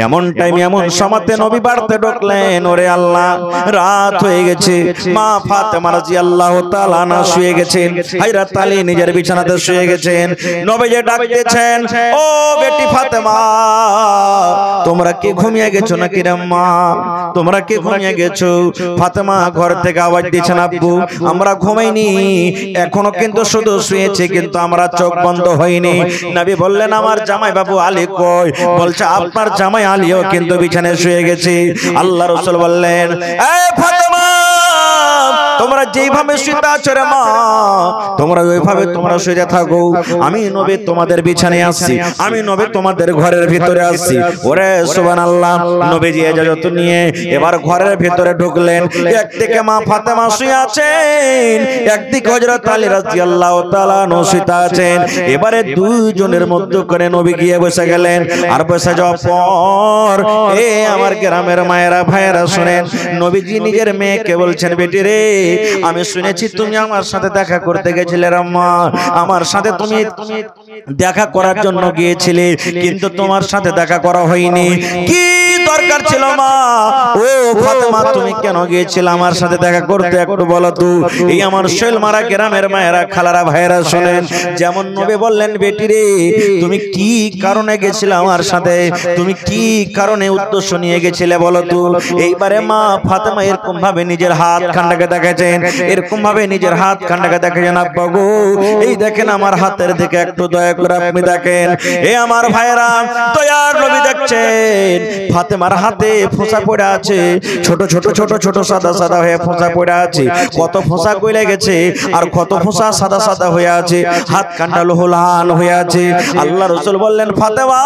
S1: এমন টাইমে এমন সময়তে নবী বাড়িতে ঢুকলেন। ওরে আল্লাহ, রাত হয়ে গেছে। মা ফাতেমা রাদিয়াল্লাহু তাআলা আনহা শুয়ে গেছেন, হযরত আলী নিজের বিছানাতে শুয়ে গেছেন। নবীজি ডাক দিয়েছেন, ও বেটি ফাতেমা, তোমরা কি ঘুমিয়ে গেছো নাকি রে মা? তোমরা কি ঘুমিয়ে গেছো? ফাতেমা ঘর থেকে আওয়াজ দিয়েছেন, আব্বু আমরা ঘুমাইনি, এখনো কিন্তু শুধু শুয়েছি, কিন্তু আমরা চোখ বন্ধ হয়নি। নবী বললেন, আমার জামাই বাবু আলী কই? বলছে আপনার জামাই আলীও কিন্তু বিছানায় শুয়ে গেছে। আল্লাহ রাসূল বললেন, এই ফাতেমা, তোমরা যেইভাবে শুয়ে আছো রে মা, তোমরা ওইভাবে তোমরা শুয়ে থাকো। আমি নবী তোমাদের বিছানায় আসছি, আমি নবী তোমাদের ঘরের ভিতরে আসছি। ওরে সুবহানাল্লাহ, নবীজি ইজাজত নিয়ে এবার ঘরের ভিতরে ঢুকলেন। একদিকে মা ফাতেমা শুয়ে আছেন, একদিকে হযরত আলী রাদিয়াল্লাহু তাআলা শুয়ে আছেন। এবারে দুইজনের মধ্যে করে নবী গিয়ে বসে গেলেন। আর বসে যাওয়ার পর আমার গ্রামের মায়েরা ভাইয়েরা শুনেন, নবীজি নিজের মেয়েকে বলছেন, বেটি রে, আমি শুনেছি তুমি আমার সাথে দেখা করতে গেছিলে আম্মা, আমার সাথে তুমি দেখা করার জন্য গিয়েছিলে, কিন্তু তোমার সাথে দেখা করা হয়নি। কি দরকার ছিল মা? ও ফাতেমা, তুমি কেন গিয়েছিলে আমার সাথে দেখা করতে, একটু বলো তো। এই আমার শৈলমারা গ্রামের মায়েরা খালারা ভাইয়েরা শুনেন, যেমন নবী বললেন, বেটি রে, তুমি কি কারণে গেছিলে আমার সাথে, তুমি কি কারণে উদ্দেশ্য নিয়ে গেছিলে বলো তো। এইবারে মা ফাতেমা এরকম ভাবে নিজের হাত খান্ডাকে দেখেছেন, এরকম ভাবে নিজের হাত খান্ডাকে দেখেছেন। আব্বা গো, এই দেখেন আমার হাতের দিকে একটু দয়া করে আপনি দেখেন। এ আমার ভাইয়েরা, দয়ার নবী দেখছেন ফাতেমার হাতে ফোঁসা পড়ে আছে, ছোট ছোট ছোট ছোট সাদা সাদা হয়ে ফোঁসা পড়ে আছে। কত ফোঁসা গলে গেছে আর কত ফোঁসা সাদা সাদা হয়ে আছে, হাত কান্ডা লোহলান হয়ে আছে। আল্লাহ রাসূল বললেন, ফাতেমা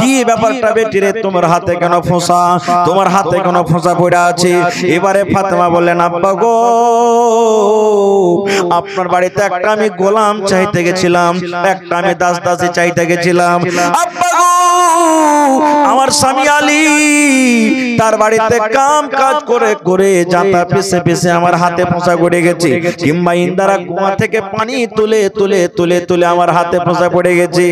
S1: কি ব্যাপারটা বেটি রে, তোমার হাতে কেন ফোঁসা, তোমার হাতে কেন ফোঁসা পড়ে আছে? এবারে ফাতেমা বললেন, আব্বা গো, আপনার বাড়িতে একটা আমি গোলাম চাইতে গেছিলাম, একটা আমি দাস দাসী চাইতে গেছিলাম। আব্বা গো, আমার স্বামী আলী তার বাড়িতে কাম কাজ করে করে জাতা পিছে পিছে আমার হাতে ফোঁসা পড়ে গেছে, কিংবা ইন্দারা কুয়া থেকে পানি তুলে তুলে তুলে তুলে আমার হাতে ফোঁসা পড়ে গেছে।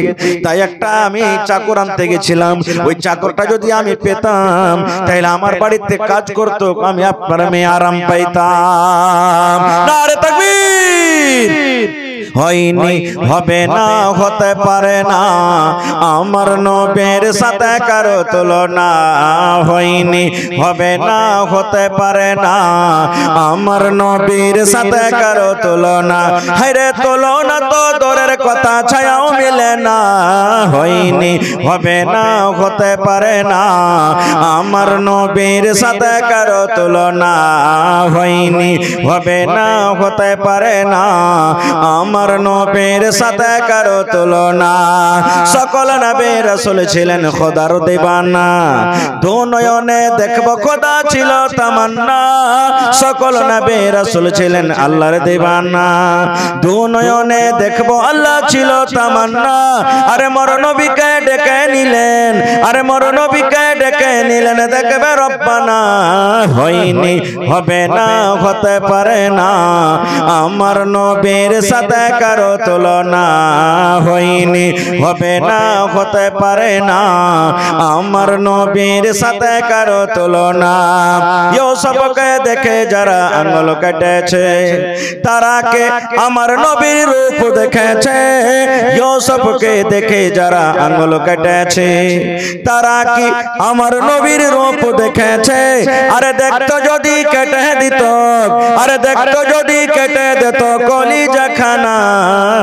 S1: তাই একটা আমি চাকর আনতে গেছিলাম, ওই চাকরটা যদি আমি পেতাম তাহলে আমার বাড়িতে কাজ করতো, আমি আপনার মেয়ে আরাম পাইতাম। নারে তাকবীর! হয়নি, হবে না, হতে পারে না, আমার নবীর সাথে কারো তুলনা। হয়নি, হবে না, হতে পারে না, আমার নবীর সাথে কারো তুলনা। হায়রে তুলনা তো দূরের কথা, ছায়াও মিলে না। হয়নি, হবে না, হতে পারে না, আমার নবীর সাথে কারো তুলনা। হয়নি, হবে না, হতে পারে না, আমার নবীর সাথে কারো তুলনা। সকল নবী রাসূল ছিলেন খোদার দিবানা, দু নয়নে দেখব খোদা ছিল তামান্না। সকল নবী রাসূল ছিলেন আল্লাহর দিবানা, দু নয়নে দেখব আল্লাহ ছিল তামান্না। আরে মোর নবীকে ডেকে নিলেন, আরে মোর নবীকে ডেকে নিলেন, দেখবে রব্বানা। হয়নি, হবে না, হতে পারে না, আমার নবীর সাথে কারো তুলনা। হয়নি, হবে না, হতে পারে না, আমার নবীর সাথে কারো তুলনা। ইউসুফকে দেখে যারা আঙ্গুল কেটেছে, তারা কে আমার নবীর রূপ দেখেছে। ইউসুফকে দেখে যারা আঙ্গুল কেটেছে, তারা কি আমার নবীর রূপ দেখেছে? আরে দেখতো যদি কেটে দিত, আরে দেখতো যদি কেটে দিত কলিজা খানা।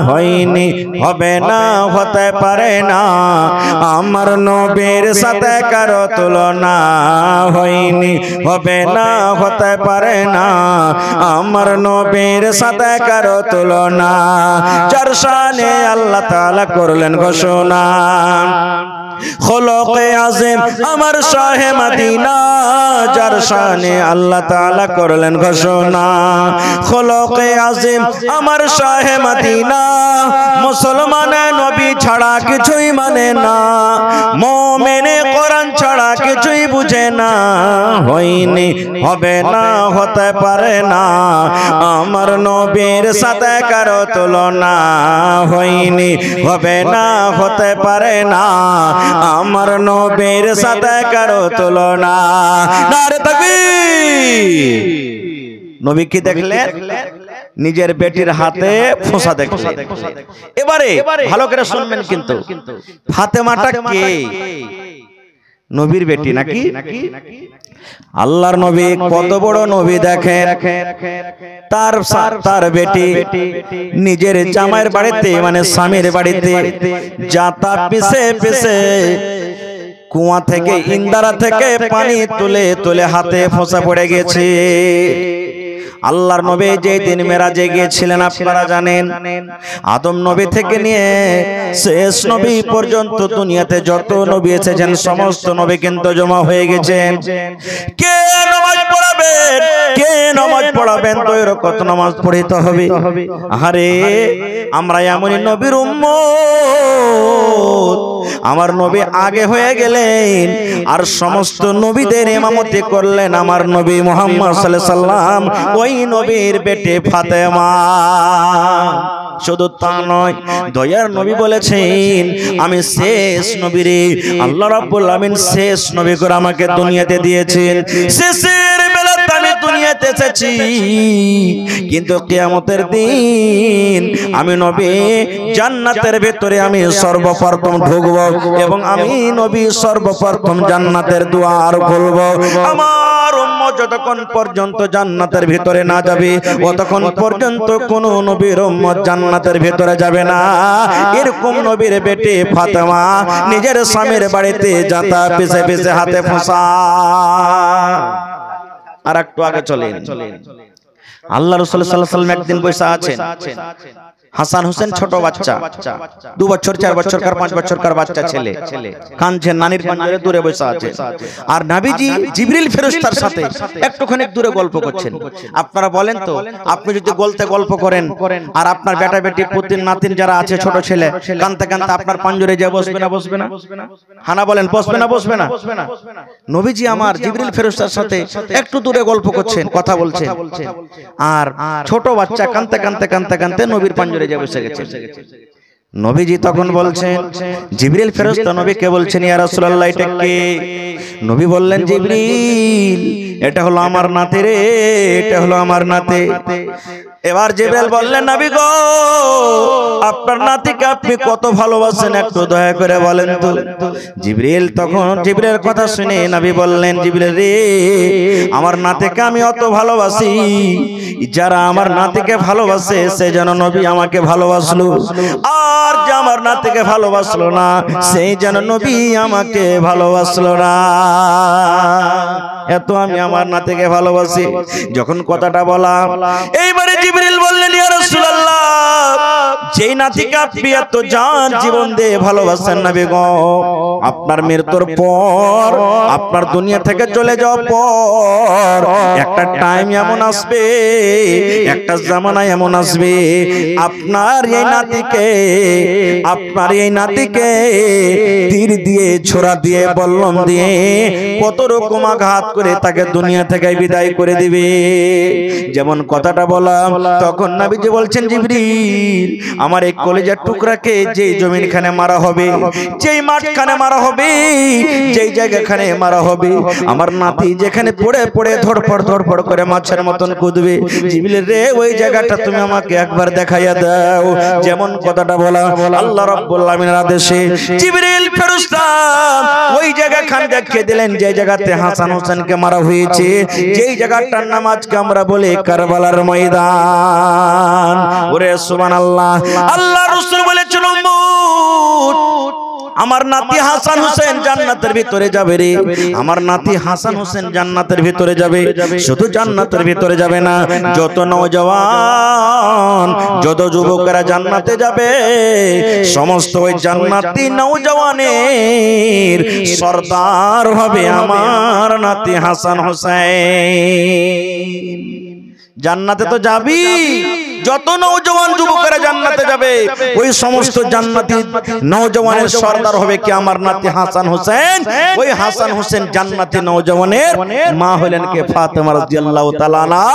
S1: হয়নি, হবে না, হতে পারে না, আমার নবীর সাথে কারো তুলনা। হয়নি, হবে না, হতে পারে না, আমার নবীর সাথে কারো তুলনা। যার শানে আল্লাহ তাআলা করলেন ঘোষণা, খলকে আযম আমার শাহে মদিনা। যার শানে আল্লাহ তাআলা করলেন ঘোষণা, খলকে আযম আমার শাহে মদিনা। মুসলমানে নবী ছাড়া কিছুই মানে না, মুমিনে কোরআন ছাড়া কিছুই বুঝে না। হয়নি, হবে না, হতে পারে না, আমার নবীর সাথে কারো তুলনা। হয়নি, হবে না, হতে পারে না, আমার নবীর সাথে কারো তুলনা। নারে তাকবীর! নবী কি দেখলেন? নিজের বেটির হাতে ফোঁসা দেখলেন। এবারে ভালো করে শুনবেন, কিন্তু ফাতেমাটা কে? নবীর বেটি নাকি? আল্লাহর নবী কত বড় নবী দেখেন, তার বেটি নিজের জামাইয়ের বাড়িতে মানে স্বামীর বাড়িতে জাতা পিছে পিছে কুয়া থেকে ইন্দারা থেকে পানি তুলে তুলে হাতে ফোঁসা পড়ে গেছে। আল্লাহর নবী যে দিন মেরাজে গিয়েছিলেন আপনারা জানেন, আদম নবী থেকে নিয়ে শেষ নবী পর্যন্ত দুনিয়াতে যত নবী এসেছেন সমস্ত নবী কিন্তু জমা হয়ে গেছেন। কে নামাজ পড়াবেন, কে নামাজ পড়াবেন? তো এর কত নামাজ পড়িতে হবে। আরে আমরা এমনই নবীর উম্মত, আমার নবী আগে হয়ে গেলেন আর সমস্ত নবীদের ইমামতি করলেন আমার নবী মুহাম্মদ সাল্লাল্লাহু আলাইহি সাল্লাম, ওই নবীর বেটি ফাতেমা। শুধু তা নয়, দয়ার নবী বলেছেন আমি শেষ নবী রে। আল্লাহ রাব্বুল আমিন শেষ নবী করে আমাকে দুনিয়াতে দিয়েছেন। শেষের বেলাতে আমি দুনিয়াতে এসেছি, কিন্তু কিয়ামতের দিন আমি নবী জান্নাতের ভেতরে আমি সর্বপ্রথম ঢুকব এবং আমি নবী সর্বপ্রথম জান্নাতের দুয়ার খুলব। আমার উম্মত যতক্ষণ পর্যন্ত জান্নাতের ভিতরে না যাবে ততক্ষণ পর্যন্ত কোন নবীর উম্মত জান্নাতের ভিতরে যাবে না। এরকম নবীর বেটি ফাতেমা নিজের স্বামীর বাড়িতে যাতা পিছে পিছে হাতে ফোঁসা। আর একটু আগে চলেন, আল্লাহ রাসূল সাল্লাল্লাহু আলাইহি ওয়াসাল্লাম একদিন বসে আছেন, হাসান হোসেন ছোট বাচ্চা, 2 বছর 4 বছর 5 বছর বাচ্চা ছেলে কাঁদছেন, নানির পাঞ্জরে দূরে বসে আছে। আর নবীজি জিবরিল ফেরেশতার সাথে একটুখানি দূরে গল্প করছেন। আপনারা বলেন তো, আপনি যদি গল্প করেন আর আপনার বেটা বেটি পুতিন নাতিন যারা আছে ছোট ছেলে কাঁদতে কাঁদতে আপনার পাঞ্জরে যায়, বসবে না? বসবে না? হানা বলেন, বসবে না? বসবে না? নবীজি আমার জিবরিল ফেরেশতার সাথে একটু দূরে গল্প করছেন, কথা বলছেন, আর ছোট বাচ্চা কাঁদতে নবীর পাঞ্জরে বসে গেছে। নবীজি তখন বলছেন, জিবরিল ফেরেশতা নবীকে বলছেন, ইয়া রাসূলুল্লাহ এটা কে? নবী বললেন, জিবরিল এটা হলো আমার নাতি রে, এটা হলো আমার নাতি। এবার জিবরিল বললেন, নবী গো আপনার নাতিকে আপনি কত ভালোবাসেন একটু দয়া করে বলেন তো। জিবরিল তখন জিবরিলের কথা শুনে নবী বললেন, জিবরিল রে আমার নাতিকে আমি অত ভালোবাসি, যারা আমার নাতিকে ভালোবাসে সে যেন নবী আমাকে ভালোবাসলো, আর যে আমার নাতিকে ভালোবাসলো না সেই যেন নবী আমাকে ভালোবাসলো না। এত আমি আমার নাতিকে ভালোবাসি। যখন কথাটা বলা, এইবারে জিবরিল বললেন, ইয়া রাসূলুল্লাহ যেই নাতিকে আপনি এত জান জীবন দিয়ে ভালোবাসেন নবী গো, আপনার মৃত্যুর পর, আপনার দুনিয়া থেকে চলে যাওয়ার পর একটা টাইম এমন আসবে, একটা জামানা এমন আসবে আপনার এই নাতিকে তীর দিয়ে, ছোরা দিয়ে, বল্লম দিয়ে কত রকম আঘাত করে তাকে দুনিয়া থেকে বিদায় করে দিবে। যেমন কথাটা বলা, তখন নবীজি বলছেন, জিবরিল আমার এই কলিজার টুকরাকে যেই জমিনখানে মারা হবে, যেই মাঠখানে মারা হবে, যেই জায়গাখানে মারা হবে, আমার নাতি যেখানে পড়ে পড়ে ধড়ফড় করে মাছের মতন কুদবে, জিবরিল রে ওই জায়গাটা তুমি আমাকে একবার দেখাইয়া দাও। যেমন কথাটা বলা, আল্লাহ রাব্বুল আলামিনের আদেশে জিবরিল ফেরেশতা ওই জায়গাখান দেখিয়ে দিলেন যে জায়গাতে হাসান হোসেনকে মারা হয়েছে, যেই জায়গাটার নাম আজকে আমরা বলি কারবালার ময়দান। ওরে সুবহানাল্লাহ। আল্লাহ রাসূল বলেছেন, উম্মত আমার নাতি হাসান হোসেন জান্নাতের ভিতরে যাবে রে, আমার নাতি হাসান হোসেন জান্নাতের ভিতরে যাবে। শুধু জান্নাতের ভিতরে যাবে না, যত নওজওয়ান, যত যুবকেরা জান্নাতে যাবে সমস্ত ওই জান্নাতি নওজওয়ানের সরদার হবে আমার নাতি হাসান হোসেন। জান্নাতে তো যাবি, যত নওজওয়ান যুবকেরা জান্নাতে যাবে ওই সমস্ত জান্নাতি নওজওয়ানের সরদার হবে কি আমার নাতি হাসান হোসেন। ওই হাসান হোসেন জান্নাতি নওজওয়ানের মা হলেন কে ফাতেমা রাদিয়াল্লাহু তাআলা আনহা,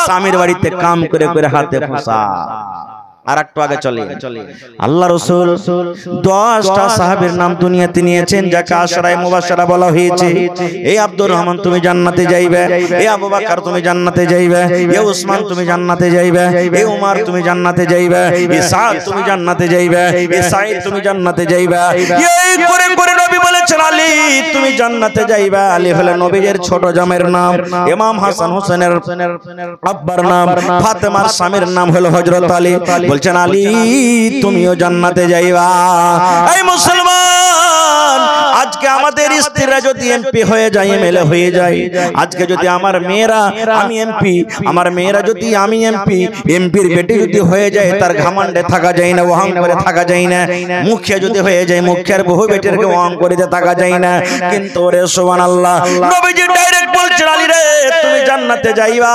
S1: স্বামীর বাড়িতে কাম করে করে হাতে ফোঁসা। আর একটু আগে চলে, আল্লাহ রাসূল 10টা সাহাবীর নাম দুনিয়াতে নিয়েছেন যাকে আশরায়ে মুবাশশারা বলা হয়েছে। এই আব্দুর রহমান তুমি জান্নাতে যাইবে, এই আবু বকর তুমি জান্নাতে যাইবে, এই উসমান তুমি জান্নাতে যাইবে, এই উমর তুমি জান্নাতে যাইবে, এই সাদ তুমি জান্নাতে যাইবে, এই সাঈদ তুমি জান্নাতে যাইবে। এই করে করে নবী বলেছেন আলী তুমি জান্নাতে যাইবে। আলী হলো নবীর ছোট জামের নাম, ইমাম হাসান হোসেনের আব্বার নাম, ফাতেমার স্বামীর নাম হলো হযরত আলী। বলছেন আলী তুমিও জান্নাতে যাইবা। এই মুসলমান, আজকে আমাদের স্ত্রীরা যদি এমপি হয়ে যায়, এমএলএ হয়ে যায়, আজকে যদি আমার মেয়েরা, আমি এমপি, আমার মেয়েরা যদি আমি এমপি, এমপির বেটি যদি হয়ে যায় তার ঘামান্ডে থাকা যায় না, ওহাম করে থাকা যায় না। মুখিয়া যদি হয়ে যায়, মুখিয়ার বহু বেটিরকে ওহাম করে থাকা যায় না। কিন্তু রে সুবহানাল্লাহ, নবীজি ডাইরেক্ট বলছেন আলী রে তুমি জান্নাতে যাইবা।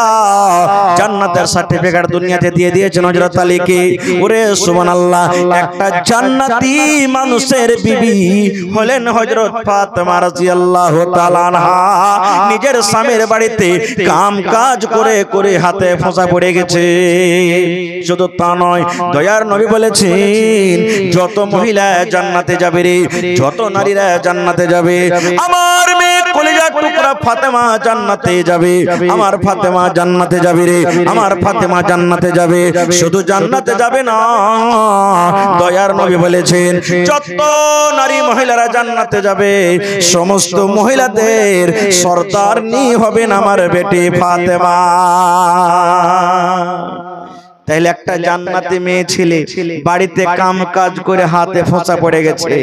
S1: জান্নাতের সার্টিফিকেট দুনিয়াতে দিয়ে দিয়েছেন হযরত আলীকে। ওরে সুবহানাল্লাহ, একটা জান্নাতি মানুষের বিবি হলেন হযরত ফাতেমা রাদিয়াল্লাহু তাআলা আনহা। নিজের স্বামীর বাড়িতে কাম কাজ করে করে হাতে ফোঁসা পড়ে গেছে। শুধু তা নয়, দয়ার নবী বলেছেন যত মহিলা জান্নাতে যাবে রে, যত নারীরা জান্নাতে যাবে, আমার মেয়ে কলিজার টুকরা ফাতেমা জান্নাতে যাবে, আমার ফাতেমা জান্নাতে যাবে রে, আমার ফাতেমা জান্নাতে যাবে। শুধু জান্নাতে যাবে না, দয়ার নবী বলেছেন যত নারী মহিলারা জান্নাতে যাবে সমস্ত মহিলাদের সরদারনি হবেন আমার বেটি ফাতেমা। তাইলে একটা জান্নাতি মেয়ে ছেলে বাড়িতে কাম কাজ করে হাতে ফোঁচা পড়ে গেছে,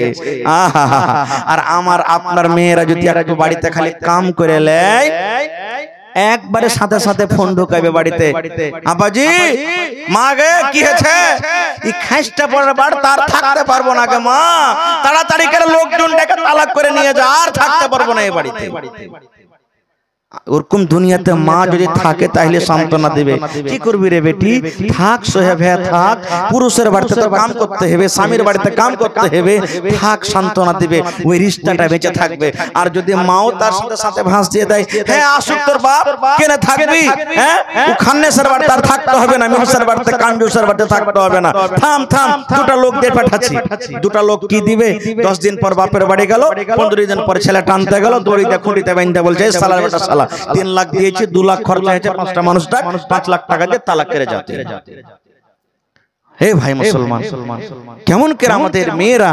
S1: আর আমার আপনার মেয়েরা যদি একটু বাড়িতে খালি কাম করে লেয়, একবারে সাথে সাথে ফোন ঢুকাবে বাড়িতে, আব্বাজি মা গে কি হয়েছে, এই খাইসটা পড়ে বাড় তার থাকতে পারবো না গে মা, তাড়াতাড়ি করে লোকজন ডেকে তালাক করে নিয়ে যা, আর থাকতে পারবো না এই বাড়িতে। ওরকম দুনিয়াতে মা যদি থাকে তাহলে সান্ত্বনা দিবে, কি করবি রে বেটি, থাক সোহেব হ্যাঁ থাক, পুরুষের বাড়িতে তো কাম করতে হবে, স্বামীর বাড়িতে কাম করতে হবে, থাক সান্ত্বনা দিবে, ওই রিশতাটা বেঁচে থাকবে। আর যদি মাও তার সাথে সাথে ভাঁজ দিয়ে দেয়, হ্যাঁ আসুক তোর বাপ, কেন থাকবি, হ্যাঁ খান্নেসের বাড়িতে আর থাকতে হবে না, মিহুসের বাড়িতে কাঞ্জুসের বাড়িতে থাকতে হবে না, থাম থাম, দুটা লোক দিয়ে পাঠাচ্ছি। দুটা লোক কি দিবে, 10 দিন পর বাপের বাড়ি গেল, 15 দিন পর ছেলে টানতে গেল, দড়িতে খুঁটিতে বাইন্ধে বলছে সালার বেটা সালা, 3 লাখ দিয়েছি, 2 লাখ খরচা হয়েছে, 5টা মানুষটা 5 লাখ টাকা দিয়ে তালাক করে যাতে। হে ভাই মুসলমান, কেমন করে আমাদের মেয়েরা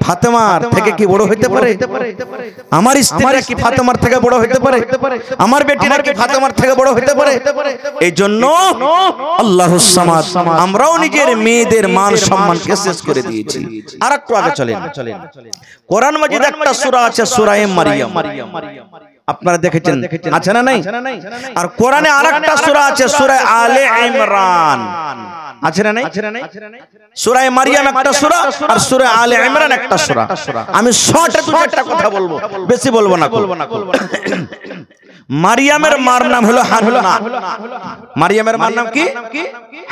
S1: ফাতেমার থেকে কি বড় হইতে পারে, আমার স্ত্রীরা কি ফাতেমার থেকে বড় হইতে পারে, আমার বেটিরা কি ফাতেমার থেকে বড় হইতে পারে। এই জন্য আল্লাহুস সামাদ, আমরাও নিজের মেয়েদের মান সম্মানকে শেষ করে দিয়েছি। আর একটু আগে চলেন, কোরআন মাজিদ একটা সূরা আছে সূরা মারিয়াম, আপনারা দেখেছেন আছে না নাই? আর কোরআনে আরেকটা সূরা আছে সূরা আলে ইমরান, আছে না নাই? সূরা মারিয়াম একটা সূরা আর সূরা আলে ইমরান একটা সূরা। আমি শর্টে দুটো একটা কথা বলবো, বেশি বলবো না। মারিয়ামের মার নাম হলো হান্না। মারিয়ামের মার নাম কি?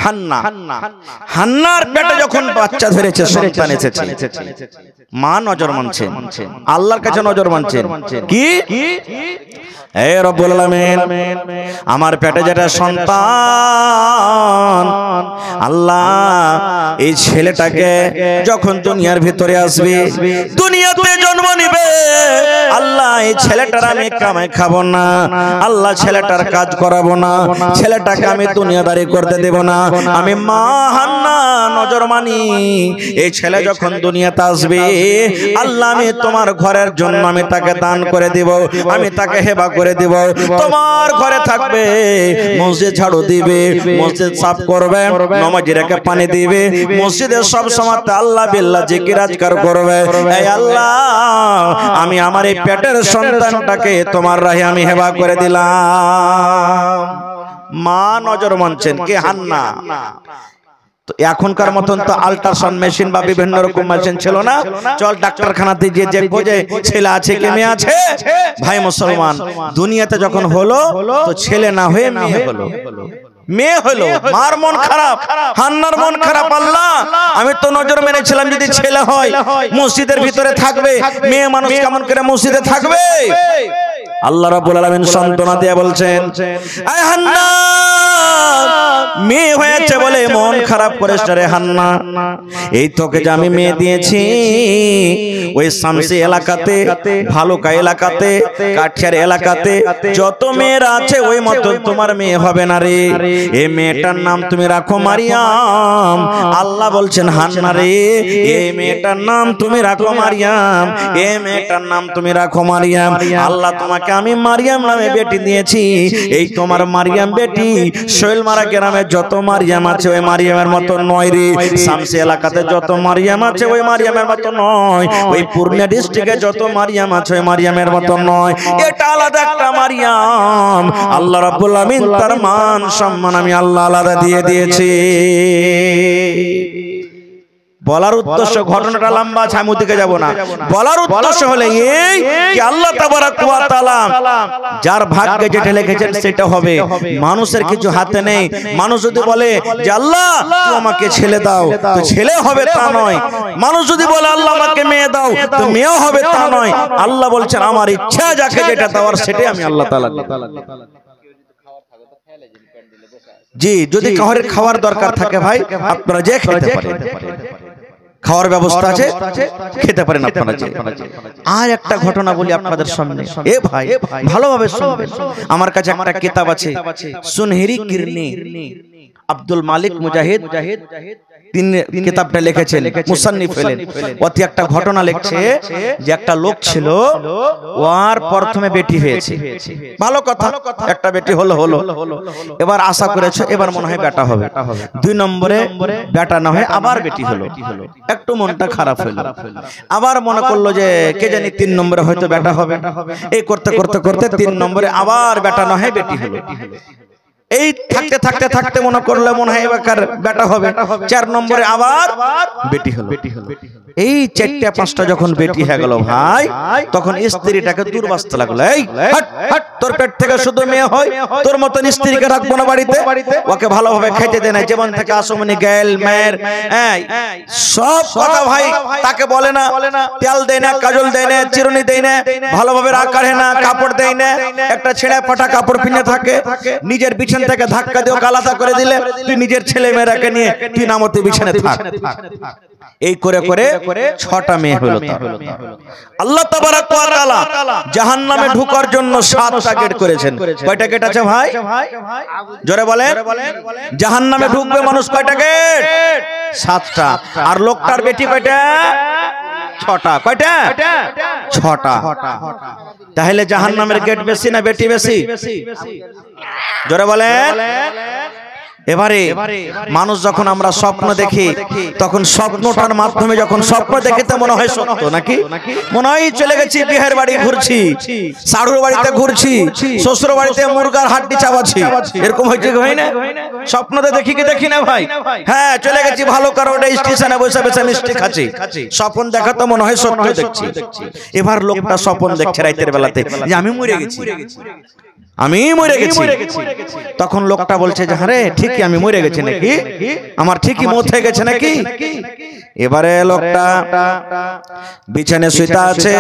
S1: হান্না। হান্নার পেটে যখন বাচ্চা ধরেছে, সন্তান এসেছে, মা নজর মানছেন, আল্লাহর কাছে নজর মানছেন, কি হে রব্বুল আলামিন, আমার পেটে যেটা সন্তান, আল্লাহ এই ছেলেটাকে যখন দুনিয়ার ভিতরে আসবে, দুনিয়াতে জন্ম নিবে, আল্লাহ এই ছেলেটার আমি কামাই খাবো না, আল্লাহ ছেলেটার কাজ করাবো না, ছেলেটাকে আমি দুনিয়াদারি করতে দেব না। আমি মা হান্না নজর মানি, এই ছেলে যখন দুনিয়াতে আসবে, আল্লাহ আমি তোমার ঘরের জন্য আমি তাকে দান করে দিব, আমি তাকে হেবা করে দিব, তোমার ঘরে থাকবে, মসজিদ ঝাড়ু দিবে, মসজিদ সাফ করবে, নামাজি রেখে পানি দিবে, মসজিদে সব সময় আল্লাহ বিল্লাহ জিকির আজকার করবে। এই আল্লাহ, আমি আমার এই পেটের সন্তানটাকে তোমার রাহে আমি হেবা করে দিলাম। মা নজর মানছেন, কে? হান্না। তো এখনকার মতন তো আল্ট্রাসাউন্ড মেশিন বা বিভিন্ন রকম মেশিন ছিল না, চল ডাক্তারখানাতে গিয়ে দেখবো যে ছেলে আছে কি মেয়ে আছে। ভাই মুসলমান, দুনিয়াতে যখন হলো তো ছেলে না হয়ে মেয়ে হলো, মেয়ে হলো। মার মন খারাপ, হান্নার মন খারাপ, আল্লাহ আমি তো নজর মেরেছিলাম যদি ছেলে হয় মসজিদের ভিতরে থাকবে, মেয়ে মানুষ কেমন করে মসজিদে থাকবে। আল্লাহ রাব্বুল আলামিন সান্ত্বনা দিয়ে বলছেন, আয় হান্না, মেয়ে হয়েছে বলে মন খারাপ করিস না রে হান্না, এই তোকে যে আমি মেয়ে দিয়েছি, ওই শামসি এলাকাতে, ভালুকা এলাকাতে, কাঠিয়ার এলাকাতে যত মেয়েরা আছে ওই মতো তোমার মেয়ে হবে না রে। এই মেয়েটার নাম তুমি রাখো মারিয়াম। আল্লাহ বলছেন, হান্না রে, এই মেয়েটার নাম তুমি রাখো মারিয়াম, এই মেয়েটার নাম তুমি রাখো মারিয়াম। আল্লাহ তোমাকে আমি মারিয়াম নামে বেটি দিয়েছি, এই তোমার মারিয়াম বেটি শৈলমারা গ্রামে যত মারিয়াম আছে ওই মারিয়ামের মতো নয় রে, শামসি এলাকাতে যত মারিয়াম আছে ওই মারিয়ামের মতো নয়, ওই পূর্ণিয়া ডিস্ট্রিক্টে যত মারিয়াম আছে ওই মারিয়ামের মতো নয়, এটা আলাদা একটা মারিয়াম। আল্লাহ রাব্বুল আমিন তার মান সম্মান আমি আল্লাহ আলাদা দিয়ে দিয়েছি। বলার উদ্দেশ্য, ঘটনাটা লম্বা আছে, আমি ওদিকে যাব না। বলার উদ্দেশ্য হলো এই যে আল্লাহ তাবারাক ওয়া তাআলা যার ভাগ্যে যেটা লিখেছেন সেটা হবে, মানুষের কিছু হাতে নেই। মানুষ যদি বলে যে আল্লাহ তুমি আমাকে ছেলে দাও, তো ছেলে হবে তা নয়। মানুষ যদি বলে আল্লাহ আমাকে মেয়ে দাও, তো মেয়ে হবে তা নয়। আল্লাহ বলছেন আমার ইচ্ছা যাকে যেটা দেওয়ার সেটাই আমি আল্লাহ তাআলা দিই। জি, যদি কাউরে খাওয়ার দরকার থাকে ভাই আপনারা যে খেতে পারেন। খাওয়ার ব্যবস্থা আছে, খেতে পারেন আপনারা। আর একটা ঘটনা বলি আপনাদের সামনে, এ ভাই ভালোভাবে শুনবেন। আমার কাছে একটা কিতাব আছে, সুনহেরি কিরনি, আব্দুল মালিক মুজাহিদ তিনি কিতাবটা লিখেছেন, মুসান্নিফ হলেন। অতি একটা ঘটনা লিখছে যে একটা লোক ছিল, ওর প্রথমে বেটি হয়েছে, ভালো কথা, একটা বেটি হলো, এবার আশা করেছে এবার মনে হয় বেটা হবে। 2 নম্বরে বেটা না হয় আবার বেটি হলো, একটু মনটা খারাপ হলো। আবার মনে করলো যে কে জানি 3 নম্বরে হয়তো বেটা হবে। এই করতে করতে করতে 3 নম্বরে আবার বেটা না হয় বেটি হলো। এই থাকতে থাকতে থাকতে মনে করলে মনে হয় এবার বেটা হবে। 4 নম্বরে আবার বেটি হলো। এই 4টা 5টা যখন বেটি হয়ে গেল ভাই, তখন স্ত্রীটাকে দূরবাসতে লাগলো, এই হট হট, তোর পেট থেকে শুধু মেয়ে হয়, তোর মতন স্ত্রীকে রাখবো না বাড়িতে, ওকে ভালোভাবে খাইতে দেয় না, যেমন থেকে আসমানি গেল মেয়ের সব কথা ভাই তাকে বলে না, তেল দেয় না, কাজল দেয় না, চিরুনি দেয় না, ভালোভাবে রাগ কাঢ়ে না, কাপড় দেয় না, একটা ছেঁড়া ফাটা কাপড় পিনে থাকে। নিজের বিছানা থেকে ধাক্কা দিয়ে আলাদা করে দিলে তুই নিজের ছেলে মেয়েরাকে নিয়ে তুই নামতে বিছানে থাক। এই করে করে 6টা মেয়ে হলো। আল্লাহ তাবারাক ওয়া তাআলা জাহান্নামে ঢোকার জন্য 7টা গেট করেছেন। কয়টা গেট আছে ভাই? জোরে বলেন, জাহান্নামে ঢুকবে মানুষ কয়টা গেট? 7টা। আর লোকটার বেটি কয়টা? 6টা। কয়টা? 6টা। তাহলে জাহান্নামের গেট বেশি না বেটি বেশি? জোরে বলেন। এবারে মানুষ যখন আমরা স্বপ্ন দেখি, তখন স্বপ্নটার মাধ্যমে যখন স্বপ্ন দেখতে মনে হয় সত্য নাকি? মনে হয় চলে গেছি বিহার বাড়ি ঘুরছি, সাড়ুর বাড়িতে ঘুরছি, শ্বশুর বাড়িতে মুরগার হাড্ডি চাবাচ্ছি, এরকম হয়েছে কি হয় না? স্বপ্নতে দেখি কি দেখি না ভাই? হ্যাঁ, চলে গেছি ভালো কারণে স্টেশনে বসে বসে মিষ্টি খাচ্ছি। স্বপ্ন দেখা তো মনে হয় সত্য দেখছি। এবার লোকটা স্বপ্ন দেখছে রাতের বেলাতে যে আমি মরে গেছি, আমি মরে গেছি। তখন লোকটা বলছে যে আরে ঠিকই আমি মরে গেছি নাকি, আমার ঠিকই মত হয়ে গেছে নাকি। এবারে লোকটা বিছানে শুইতে আছে।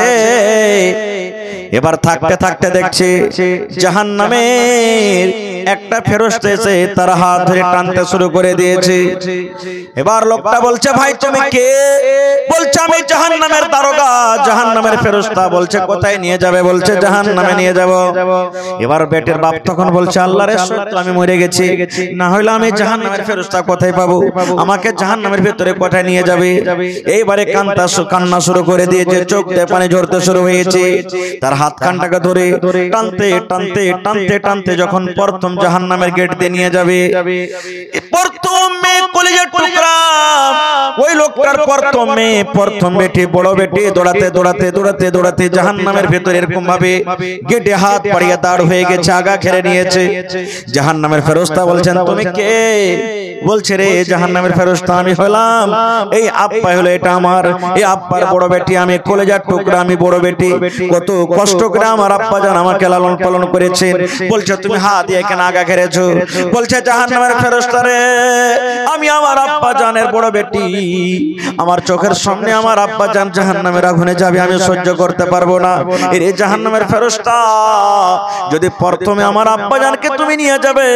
S1: এবার থাকতে থাকতে দেখছে জাহান্নামের একটা ফেরেশতা এসে তার হাত ধরে টানতে শুরু করে দিয়েছে। এবার লোকটা বলছে ভাই তুমি কে? বলছে আমি জাহান্নামের দারোগা, জাহান্নামের ফেরেশতা। বলছে কোথায় নিয়ে যাবে? বলছে জাহান্নামে নিয়ে যাব। এবার বেটের বাপ তখন বলছে আল্লাহর সত্য আমি মরে গেছি, না হইলে আমি জাহান্নামের ফেরেশতা কোথায় পাবো? আমাকে জাহান্নামের ভিতরে কোথায় নিয়ে যাবে? এইবারে কান্না শুরু করে দিয়েছে, চোখ দিয়ে পানি ঝরতে শুরু হয়েছে। তার হাত কানটাকে ধরে টানতে টানতে টানতে টানতে যখন প্রথম জাহান্নামের গেট দিয়ে নিয়ে যাবে, প্রথমে কলিজার টুকরা ওই লোকটার প্রথম বেটি বড় বেটি দৌড়াতে দৌড়াতে দৌড়াতে দৌড়াতে জাহান্নামের ভিতরে এরকম ভাবে গেটে হাত পাড়িয়ে দাঁড় হয়ে গেছে, আগা ঘেরে নিয়েছে। জাহান্নামের ফেরেশতা বলছেন তুমি কে? বলছে রে জাহান্নামের ফেরেশতা আমি হলাম এই আব্বা, হলো এটা আমার, এই আব্বার বড় বেটি আমি, কলিজার টুকরা আমি বড় বেটি, কত কষ্ট করে আমার আব্বা জান আমাকে লালন পালন করেছেন। বলছে তুমি হাত দিয়ে কেন আগা ঘেরেছো? বলছে জাহান্নামের ফেরেশতা রে আমি আমার আব্বা জানের বড় বেটি, আমার চোখের সামনে আমার আব্বা জান জাহান্নামের আগুনে যাবে, আমি সহ্য করতে পারবো না। এর জাহান্নামের ফেরেশতা যদি প্রথমে আমার আব্বা জানকে তুমি নিয়ে যাবে,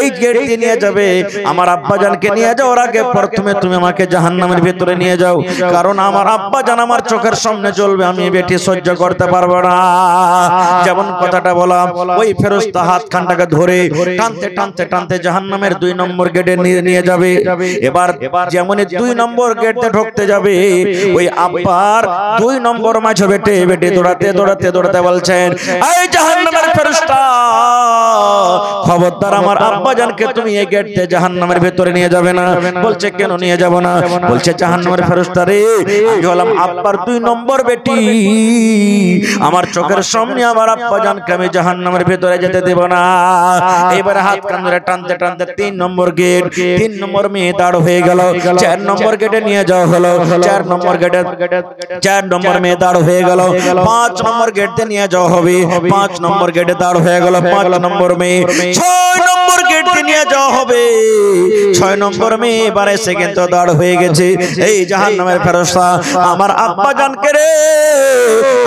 S1: এই গেট দিয়ে নিয়ে যাবে, আমার আব্বা জানকে নিয়ে যাওয়ার আগে প্রথমে তুমি আমাকে জাহান্নামের ভিতরে নিয়ে যাও, কারণ আমার আব্বা জান আমার চোখের সামনে জ্বলবে, আমি বেটি সহ্য করতে পারবো না। যেমন কথাটা বলা, ওই ফেরেশতা হাত খানটাকে ধরে টানতে টানতে টানতে জাহান্নামের 2 নম্বর গেটে নিয়ে যাবে। এবার যেমন 2 নম্বর গেটে ঢুকতে যাবে, ওই আব্বার 2 নম্বর মাঝে বেটে বেটে দৌড়াতে দৌড়াতে দৌড়াতে বলছেন এই জাহান্নামের ফেরেশতা খবরদার আমার আব্বা জানকে তুমি এই গেট দিয়ে জাহান্নামের ভিতরে নিয়ে যাবে না। বলছে কেন নিয়ে যাব না? বলছে জাহান্নামের ফেরেশতা রে আমি হলাম আব্বার 2 নম্বর বেটি, আমার চোখের সামনে আমার আব্বা জানকে আমি জাহান্নামের ভিতরে যেতে দেব না। এবারে হাত কান ধরে টানতে টানতে 3 নম্বর গেট, 3 নম্বর মেয়ে দাঁড় হয়ে গেল। 4 নম্বর গেটে নিয়ে যাওয়া হলো, 4 নম্বর গেটে 4 নম্বর মেয়ে দাঁড় হয়ে গেল। 5 নম্বর গেট দিয়ে নিয়ে যাওয়া হবে, 5 নম্বর গেটে দাঁড় হয়ে গেল 5 নম্বর মেয়ে। 6 নম্বর গেট দিয়ে নিয়ে যাওয়া হবে, 6 নম্বর মেয়ে এবারে সে কিন্তু দাঁড় হয়ে গেছে। এই জাহান্নামের ফেরেশতা আমার আব্বা জানকে রে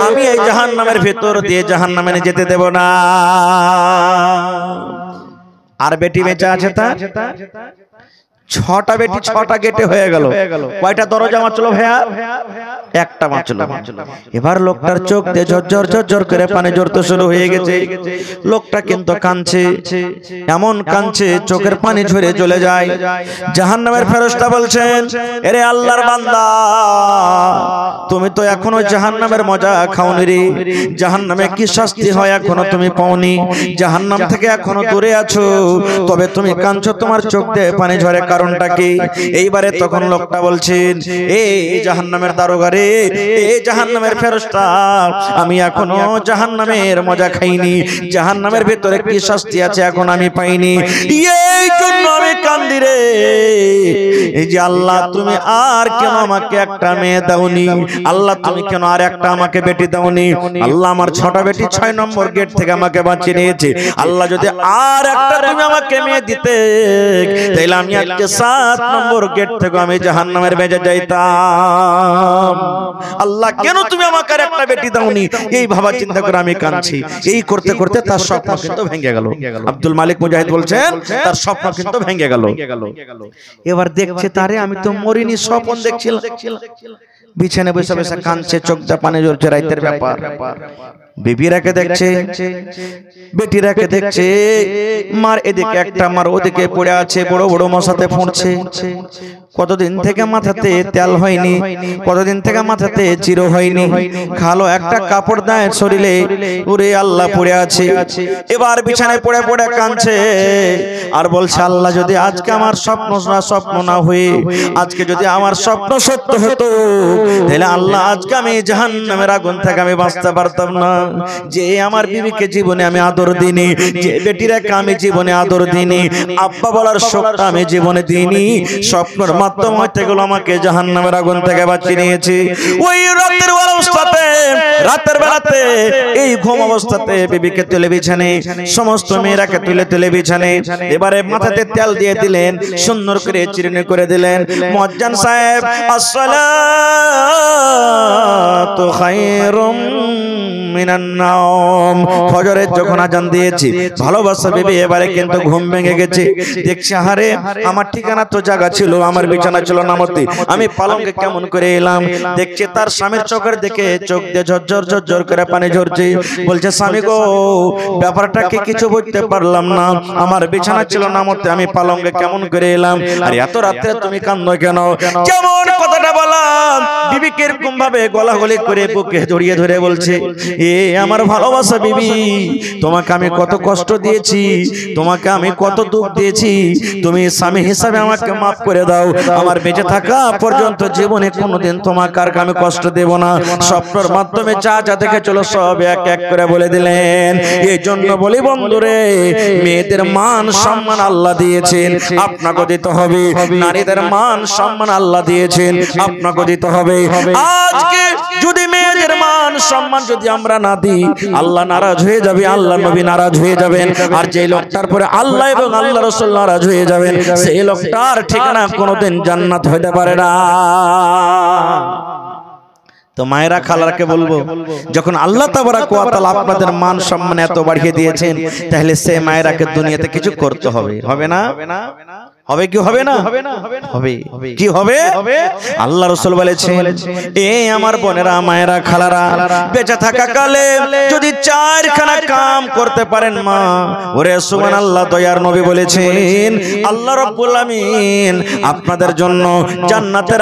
S1: আমি এই জাহান্নামের ভিতর দিয়ে জাহান্নামে যেতে দেব না। আর বেটি বেঁচে আছে তার? ছটা বেটি ছটা গেটে হয়ে গেল। কয়টা দরজা মারছিল ভাইয়া? একটা মারছিল। এবার লোকটার চোখ দিয়ে ঝরঝর ঝরঝর করে পানি ঝরতে শুরু হয়ে গেছে। লোকটা কিন্তু কাঁদছে, এমন কাঁদছে চোখের পানি ঝরে চলে যায়। জাহান্নামের ফেরেশতা বলছেন, এরে আল্লাহর বান্দা, তুমি তো এখনো জাহান্নামের মজা খাওনি রে। জাহান্নামে কি শাস্তি হয় এখনো তুমি পাওনি। জাহান্নাম থেকে এখনো দূরে আছো, তবে তুমি কাঁদছো, তোমার চোখ দিয়ে পানি ঝরে, কারণটা কি? এইবারে তখন লোকটা বলছেন, এই জাহান্নামের দারোগা রে, এই জাহান্নামের ফেরেশতা, আমি এখনো জাহান্নামের মজা খাইনি। জাহান্নামের ভিতরে কি শাস্তি আছে এখন আমি পাইনি, এই জন্য আমি কান্দি রে। এই যে আল্লাহ, তুমি আর কেন আমাকে একটা মেয়ে দাওনি? আল্লাহ, তুমি কেন আর একটা আমাকে বেটি দাওনি? আল্লাহ, আমার 6টা বেটি 6 নম্বর গেট থেকে আমাকে বাঁচিয়ে নিয়েছে। আল্লাহ, যদি আর একটা তুমি আমাকে মেয়ে দিতে, তাহলে আমি আজকে 7 নম্বর গেট থেকে আমি জাহান্নামের বেজে যাইতাম। আল্লাহ, কেন তুমি আমাকে আর একটা বেটি দাওনি? এই ভাবা চিন্তা করে আমি কাঁদছি। এই করতে করতে তার স্বপ্ন কিন্তু ভেঙে গেল। আব্দুল মালিক মুজাহিদ বলছেন, তার স্বপ্ন কিন্তু ভেঙে গেল। এবার দেখছে, তারে আমি তো মরিনি, স্বপ্ন দেখছিলাম। বিছানায় বসে বসে কাঁদছে, চোখ দিয়ে পানি ঝরছে, রাতের ব্যাপার। বিবিরাকে দেখছে, বেটিরাকে দেখছে, মার এদিকে একটা, মার ওদিকে পড়ে আছে, বড় বড় মশাতে ফুঁড়ছে। কতদিন থেকে মাথাতে তেল হয়নি, কতদিন থেকে মাথাতে চিরো হয়নি, খালো একটা কাপড় দেয় শরীরে, ওরে আল্লাহ পড়ে আছে। এবার বিছানায় পড়ে পড়ে কাঁদছে আর বলছে, আল্লাহ, যদি আজকে আমার স্বপ্ন না হয়ে আজকে যদি আমার স্বপ্ন সত্য হতো, তাহলে আল্লাহ আজকে আমি জাহান্নামের আগুন থেকে আমি বাঁচতে পারতাম না। যে আমার বিবিকে জীবনে আমি আদর দিইনি, যে বেটিরাকে আমি জীবনে আদর দিইনি, আব্বা বলার শোকটা আমি জীবনে দিইনি, স্বপ্নের মাধ্যম হইতে গেল আমাকে জাহান্নামের আগুন থেকে বাঁচিয়ে নিয়েছি। ওই রাতের অবস্থাতে, রাতের বেলাতে, এই ঘুম অবস্থাতে বিবিকে তুলে বিছানে, সমস্ত মেয়েরাকে তুলে তুলে বিছানে, এবারে মাথাতে তেল দিয়ে দিলেন, সুন্দর করে চিরুনি করে দিলেন। মুয়াজ্জিন সাহেব, আসসালাতু খায়রুম মিনান নাওম, ফজরের যখন আজান দিয়েছি, ভালোবাসা বিবি এবারে কিন্তু ঘুম ভেঙে গেছে। দেখছে, আরে আমার ঠিকানা তো জায়গা ছিল, আমার বিছানা ছিল নামতি, আমি পালঙ্কে কেমন করে এলাম। দেখছে তার স্বামীর চোখের দিকে চোখ দিয়ে ঝরঝর ঝরঝর করে পানি ঝরছে। বলছে, স্বামী গো, ব্যাপারটাকে কিছু বুঝতে পারলাম না, আমার বিছানা ছিল নামতি, আমি পালঙ্কে কেমন করে এলাম, আর এত রাত্রে তুমি কাঁদো কেন? কেমন কথাটা বললাম, বিবিকে এরকম ভাবে গলাগলি করে বুকে জড়িয়ে ধরে বলছে, এ আমার ভালোবাসা বিবি, তোমাকে আমি কত কষ্ট দিয়েছি, তোমাকে আমি কত দুঃখ দিয়েছি, তুমি স্বামী হিসাবে আমাকে মাফ করে দাও। আমার বেঁচে থাকা পর্যন্ত জীবনে কোনোদিন তোমাকে আর আমি কষ্ট দেব না। স্বপ্নের মাধ্যমে যা যা দেখে চলো সব এক এক করে বলে দিলেন। এই জন্য বলি বন্ধুরে, মেয়েদের মান সম্মান আল্লাহ দিয়েছেন, আপনাকে দিতে হবে। নারীদের মান সম্মান আল্লাহ দিয়েছেন, আপনাকে দিতে হবে। আজকে যদি মেয়েদের মান সম্মান যদি আমরা না দিই, আল্লাহ নারাজ হয়ে যাবে, আল্লাহ নবী নারাজ হয়ে যাবেন, আর যে লোকটার পরে আল্লাহ এবং আল্লাহ রাসূল নারাজ হয়ে যাবেন, সেই লোকটার ঠিকানা কোনোদিন জান্নাত হতে পারে না। তো মায়েরা খালারকে বলবো, যখন আল্লাহ তাবারাক ওয়া তাআলা আপনাদের মান সম্মান এত বাড়িয়ে দিয়েছেন, তাহলে সে মায়েরাকে দুনিয়াতে কিছু করতে হবে, হবে না? হবে কি হবে না? হবে। কি হবে? আল্লাহ রাসূল বলেছেন, এ আমার বোনেরা, মায়েরা, খালারা, বেঁচে থাকা কালে যদি 4খানা কাম করতে পারেন মা, ওরে সুবহানাল্লাহ, দয়ার নবী বলেছেন, আল্লাহ রাব্বুল আমিন আপনাদের জন্য জান্নাতের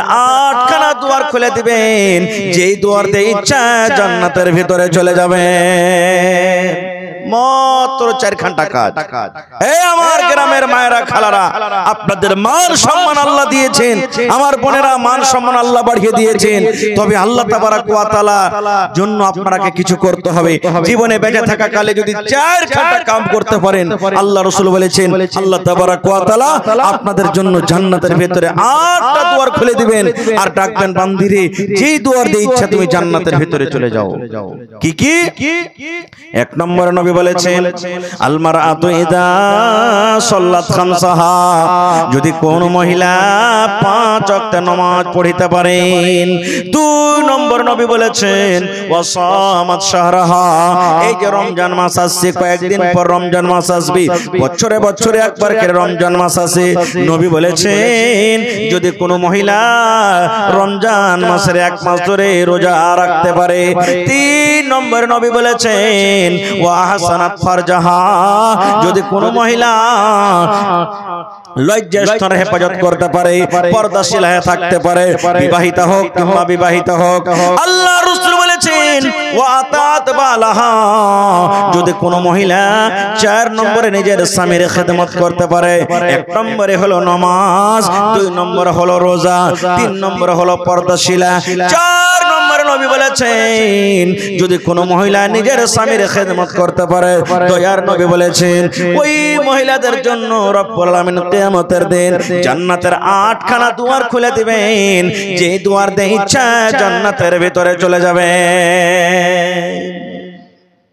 S1: 8খানা দুয়ার খুলে দিবেন, যেই দুয়ার দিয়ে ইচ্ছা জান্নাতের ভিতরে চলে যাবেন। মাত্র 4 ঘন্টা কাজ। হে আমার গ্রামের মায়েরা, খালারা, আপনাদের মান সম্মান আল্লাহ দিয়েছেন, আমার বোনেরা মান সম্মান আল্লাহ বাড়িয়ে দিয়েছেন, তবে আল্লাহ তাবারাক ওয়া তাআলার জন্য আপনাকে কিছু করতে হবে। জীবনে বেঁচে থাকা কালে যদি 4 ঘন্টা কাজ করতে পারেন, আল্লাহ রাসূল বলেছেন, আল্লাহ তাবারাক ওয়া তাআলা আপনাদের জন্য জান্নাতের ভিতরে 8টা দুয়ার খুলে দিবেন, আর ডাকবেন, বান্দিরে, যেই দুয়ার দিয়ে ইচ্ছা তুমি জান্নাতের ভিতরে চলে যাও। কি কি? 1 নম্বরে নবী নবী বলেছেন আল মারআতু ইযা সাল্লাত খামসাহা, যদি কোন মহিলা 5 ওয়াক্ত নামাজ পড়িতে পারেন। 2 নম্বর নবী বলেছেন ওয়া সামাত শাহরাহা, এই যে রমজান মাস আসছে, কয়েকদিন পর রমজান মাস আসবে, বছরে বছরে একবার করে রমজান মাস আসে, নবী বলেছেন যদি কোনো মহিলা রমজান মাসের 1 মাস ধরে রোজা রাখতে পারে। 3 নম্বর নবী বলেছেন ওয়া আহসানাত ফারজাহা, যদি কোনো মহিলা লজ্জাস্থানের হেফাজত করতে পারে, পর্দাশীল হয়ে থাকতে পারে, বিবাহিত হোক কিংবা বিবাহিত হোক। আল্লাহ রাসূল বলেছেন ওয়া আতাত বালাহা, যদি কোনো মহিলা 4 নম্বরে নিজের স্বামীর খেদমত করতে পারে। 1 নম্বরে হলো নামাজ, 2 নম্বরে হলো রোজা, 3 নম্বরে হলো পর্দাশীলা, 4 নম্বরে নবী বলেছেন যদি কোনো মহিলা নিজের স্বামীর খেদমত করতে পারে, দয়ার নবী বলেছেন ওই মহিলাদের জন্য রব্বুল আলামিন কিয়ামতের দিন জান্নাতের 8খানা দুয়ার খুলে দিবেন, যে দুয়ার দিয়ে ইচ্ছা জান্নাতের ভিতরে চলে যাবে।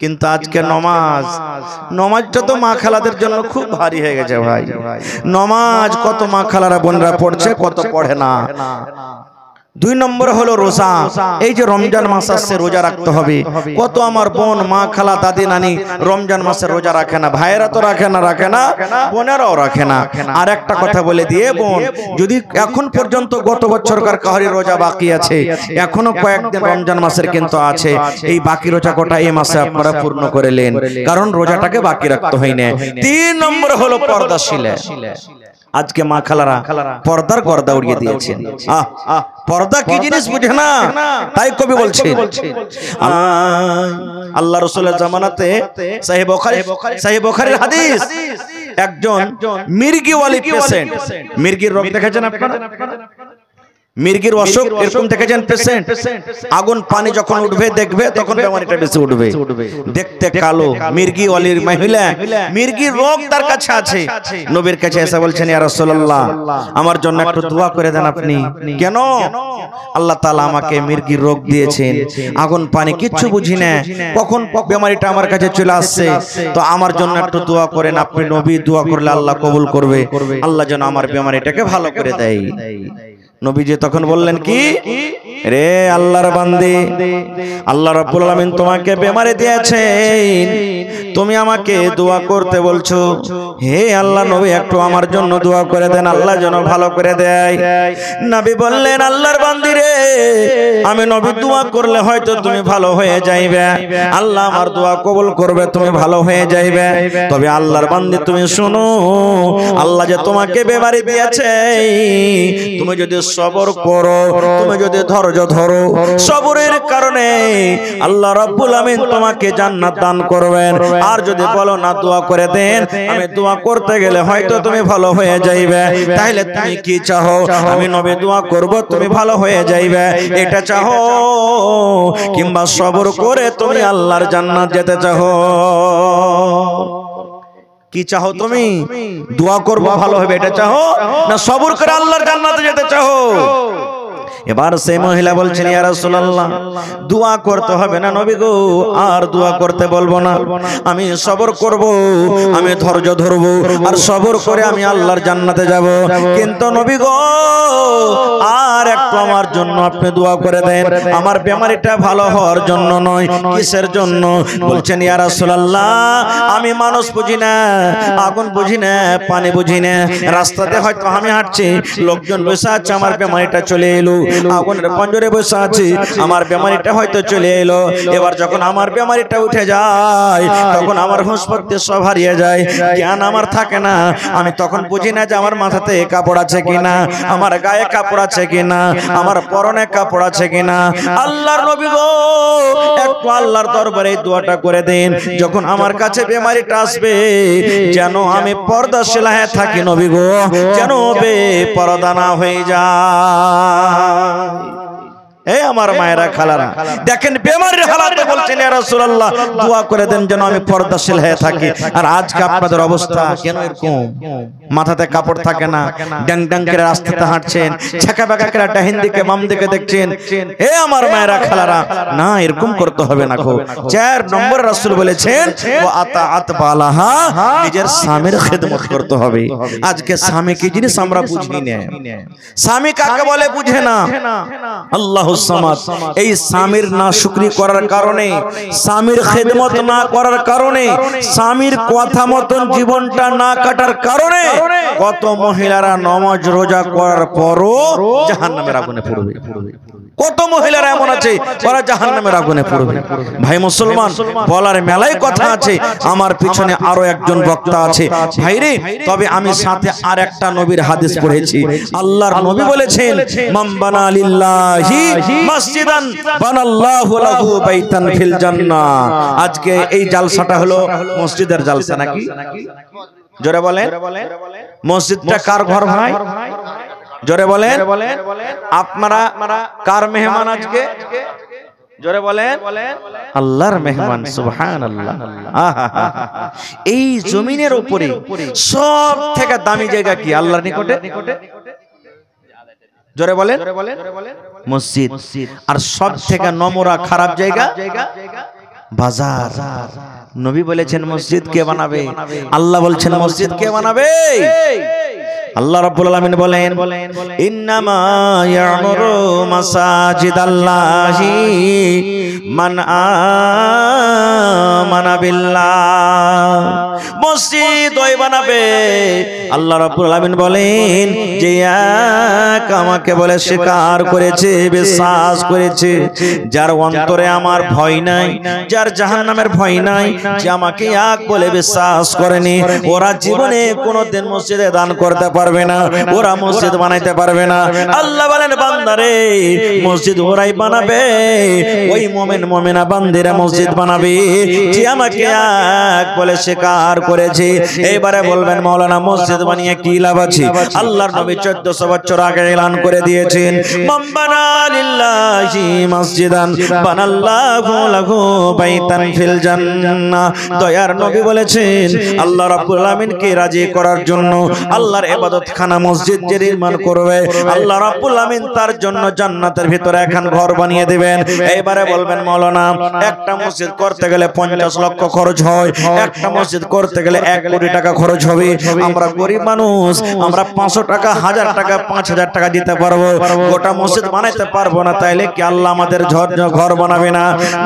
S1: কিন্তু আজকে নমাজটা তো মা খালাদের জন্য খুব ভারী হয়ে গেছে ভাই। নমাজ কত মা খালারা বোনরা পড়ছে, কত পড়ে না। 2 নম্বর হলো রোজা, এই যে রমজান মাস আসছে রোজা রাখতে হবে। কত আমার বোন, মা, খালা, দাদি, নানি রমজান মাসে রোজা রাখে না, ভাইয়েরা তো রাখে না, বোনেরাও রাখে না। আর একটা কথা বলে দিয়ে বোন, যদি এখন পর্যন্ত গত বছরকার কাহারি রোজা বাকি আছে, এখনো কয়েকদিন রমজান মাসের কিন্তু আছে, এই বাকি রোজা কটা এই মাসে আপনারা পূর্ণ করে নেন, কারণ রোজাটাকে বাকি রাখতে হয় না। 3 নম্বর হলো পর্দাশীলা। আজকে মা খালারা পর্দার পর্দা উড়িয়ে দিয়েছেন। পর্দা কি জিনিস বুঝে না, তাই কবি বলছেন আল্লাহ রাসূলের জামানাতে সহিহ বুখারীর হাদিস, একজন মির্গিওয়ালি পেশেন্ট, মির্গির রোগ দেখেছেন আপনারা? মির্গির অসুখ এরকম দেখেছেন পেশেন্ট, আগুন পানি যখন উঠবে দেখবে তখন বেমারিটা বেশি উঠবে, দেখতে কালো মির্গিওয়ালির মহিলা, মির্গির রোগ তার কাছে আছে। নবীর কাছে এসে বলছেন ইয়া রাসূলুল্লাহ আমার জন্য একটু দোয়া করে দেন আপনি। কেন? আল্লাহ তাআলা আমাকে মির্গির রোগ দিয়েছেন, আগুন পানি কিচ্ছু বুঝি না, কখন বেমারিটা আমার কাছে চলে আসছে, তো আমার জন্য একটু দোয়া করেন আপনি। নবী দোয়া করলে আল্লাহ কবুল করবে, আল্লাহ যেন আমার বেমারিটাকে ভালো করে দেয়। নবীজি তখন বললেন কি, রে আল্লাহর বান্দী, আল্লাহ রাব্বুল আলামিন তোমাকে বেমারি দিয়েছেন, তুমি আমাকে দোয়া করতে বলছো, হে আল্লাহ নবী একটু আমার জন্য দোয়া করে দেন, আল্লাহ যেন ভালো করে দেয়। নবী বললেন আল্লাহর বান্দী রে, আমি নবী দোয়া করলে হয়তো তুমি ভালো হয়ে যাইবে, আল্লাহ আমার দোয়া কবুল করবে, তুমি ভালো হয়ে যাইবে, তবে আল্লাহর বান্দী তুমি শুনো, আল্লাহ যে তোমাকে বেমারি দিয়েছে, তুমি যদি সবর করো, তুমি যদি ধৈর্য ধরো, সবরের কারণে আল্লাহ রাব্বুল আমিন তোমাকে জান্নাত দান করবেন। আর যদি বলো না দোয়া করে দেন, আমি দোয়া করতে গেলে হয়তো তুমি ভালো হয়ে যাইবে, তাহলে তুমি কি চাও? আমি নবী দোয়া করব তুমি ভালো হয়ে যাইবে, এটা চাও? কিংবা সবর করে তুমি আল্লাহর জান্নাত যেতে চাও? কি চাও তুমি? দোয়া করব ভালো হবে এটা চাও, না সবর করে আল্লাহর জান্নাতে যেতে চাও? এবার সেই মহিলা বলছেন ইয়া রাসূলুল্লাহ দোয়া করতে হবে না নবী গো, আর দোয়া করতে বলবো না, আমি সবর করব, আমি ধৈর্য ধরব, আর সবর করে আমি আল্লাহর জান্নাতে যাব। কিন্তু নবী গো আর একটু আমার জন্য আপনি দোয়া করে দেন, আমার বেমারিটা ভালো হওয়ার জন্য নয়, কিসের জন্য? বলছেন ইয়া রাসূলুল্লাহ আমি মানুষ বুঝি না, আগুন বুঝি না, পানি বুঝি না, রাস্তাতে হয়তো আমি হাঁটছি, লোকজন বসে আছে, আমার বেমারিটা চলে এলো, আগুনের পঞ্জরে বসে আছি, আমার বেমারিটা হয়তো চলে এলো। এবার যখন আমার বেমারিটা উঠে যায়, তখন আমার হুঁশপত্তি সব হারিয়ে যায়, জ্ঞান আমার থাকে না, আমি তখন বুঝি না যে আমার মাথাতে কাপড় আছে কিনা, আমার গায়ে কাপড় আছে কিনা, আমার পরনে কাপড় আছে কিনা। আল্লাহর নবী গো একটু আল্লাহর দরবারে দোয়াটা করে দেন, যখন আমার কাছে বেমারিটা আসবে যেন আমি পর্দাশীলা হয়ে থাকি নবী গো, যেন বেপরদা না হয়ে যায়। এই আমার মায়েরা খালারা দেখেন বেমারের হালাতে বলছেন ইয়া রাসূলুল্লাহ দোয়া করে দেন যেন আমি পর্দাশীল হয়ে থাকি। আর আজকে আপনাদের অবস্থা কেন এরকম? মাথাতে কাপড় থাকে না, ড্যাং ড্যাং করে রাস্তাতে হাঁটছেন, ছাকা বাঁকা করে ডাহিন দিকে বাম দিকে দেখছেন। হে আমার মায়েরা খালারা, না এরকম করতে হবে না। 4 নম্বর রাসূল বলেছেন ওয়া আতাআত বালাহা, নিজের স্বামীর খেদমত করতে হবে। আজকে স্বামী কি জিনিস আমরা বুঝি না, স্বামী কাকে বলে বুঝে না। আল্লাহুস সামাদ, এই স্বামীর নাশুকরি করার কারণে, স্বামীর খেদমত না করার কারণে, স্বামীর কথা মতন জীবনটা না কাটার কারণে কত মহিলারা নামাজ রোজা করার পরও জাহান্নামের আগুনে পড়বে। কত মহিলারা এমন আছে ওরা জাহান্নামের আগুনে পড়বে। ভাই মুসলমান, বলার মেলায় কথা আছে, আমার পিছনে আরো একজন বক্তা আছে ভাইরে। তবে আমি সাথে আর একটা নবীর হাদিস পড়েছি। আল্লাহর নবী বলেছেন মান বানা লিল্লাহি মসজিদান বানাল্লাহু লাহু বাইতান ফিল জান্নাহ। আজকে এই জালসাটা হলো মসজিদের জালসা নাকি? জোরে বলেন, মসজিদটা কার ঘর ভাই? জোরে বলেন, আপনারা কার মেহমান আজকে? জোরে বলেন, আল্লাহর মেহমান। সুবহানাল্লাহ। এই জমিনের উপরে সব থেকে দামি জায়গা কি আল্লাহর নিকটে? জোরে বলেন, মসজিদ। আর সব থেকে নোংরা খারাপ জায়গা বাজার। নবী বলেছেন মসজিদ কে বানাবে? আল্লাহ বলছেন মসজিদ কে বানাবে? আল্লাহ রাব্বুল আলামিন বলেন ইন্নামা ইয়ামুরু মাসাজিদাল্লাহি মান আমানা বিল্লাহ। মসজিদ ওই বানাবে, আল্লাহ রাব্বুল আলামিন বলেন যে এক আমাকে বলে স্বীকার করেছে, বিশ্বাস করেছে, যার অন্তরে আমার ভয় নাই, যার জাহান্নামের ভয় নাই, যে আমাকে এক বলে বিশ্বাস করেনি, ওরা জীবনে কোনোদিন মসজিদে দান করতে পারবে না, ওরা মসজিদ বানাইতে পারবে না। আল্লাহ বলেন বান্দারে মসজিদ ওরাই বানাবে, ওই মুমিন মুমিনা বান্দিরা মসজিদ বানাবে যে আমাকে এক বলে স্বীকার করেছে। এইবারে বলবেন মাওলানা মসজিদ বানিয়ে কি লাভ আছে? আল্লাহর নবী 1400 বছর আগে এলান করে দিয়েছেন মান বানা লিল্লাহি মসজিদান বানাল্লাহু লাহু বাইতান ফিল জান্নাহ। দয়ার নবী বলেছেন আল্লাহ রাব্বুল আলামিনকে রাজি করার জন্য আল্লাহর ইবাদত খানা মসজিদ যে নির্মাণ করবে, আল্লাহ রাব্বুল আলামিন তার জন্য জান্নাতের ভিতরে এখন ঘর বানিয়ে দিবেন। এইবারে বলবেন মাওলানা একটা মসজিদ করতে গেলে 50 লক্ষ খরচ হয়, একটা মসজিদ করতে গেলে 1 কোটি টাকা খরচ হবে। আমরা গরিব মানুষ, আমরা 500 টাকা, 1000 টাকা, 5000 টাকা দিতে পারবো, গোটা মসজিদ বানাইতে পারবো না। তাইলে কি আল্লাহ আমাদের ঘর বানাবে না?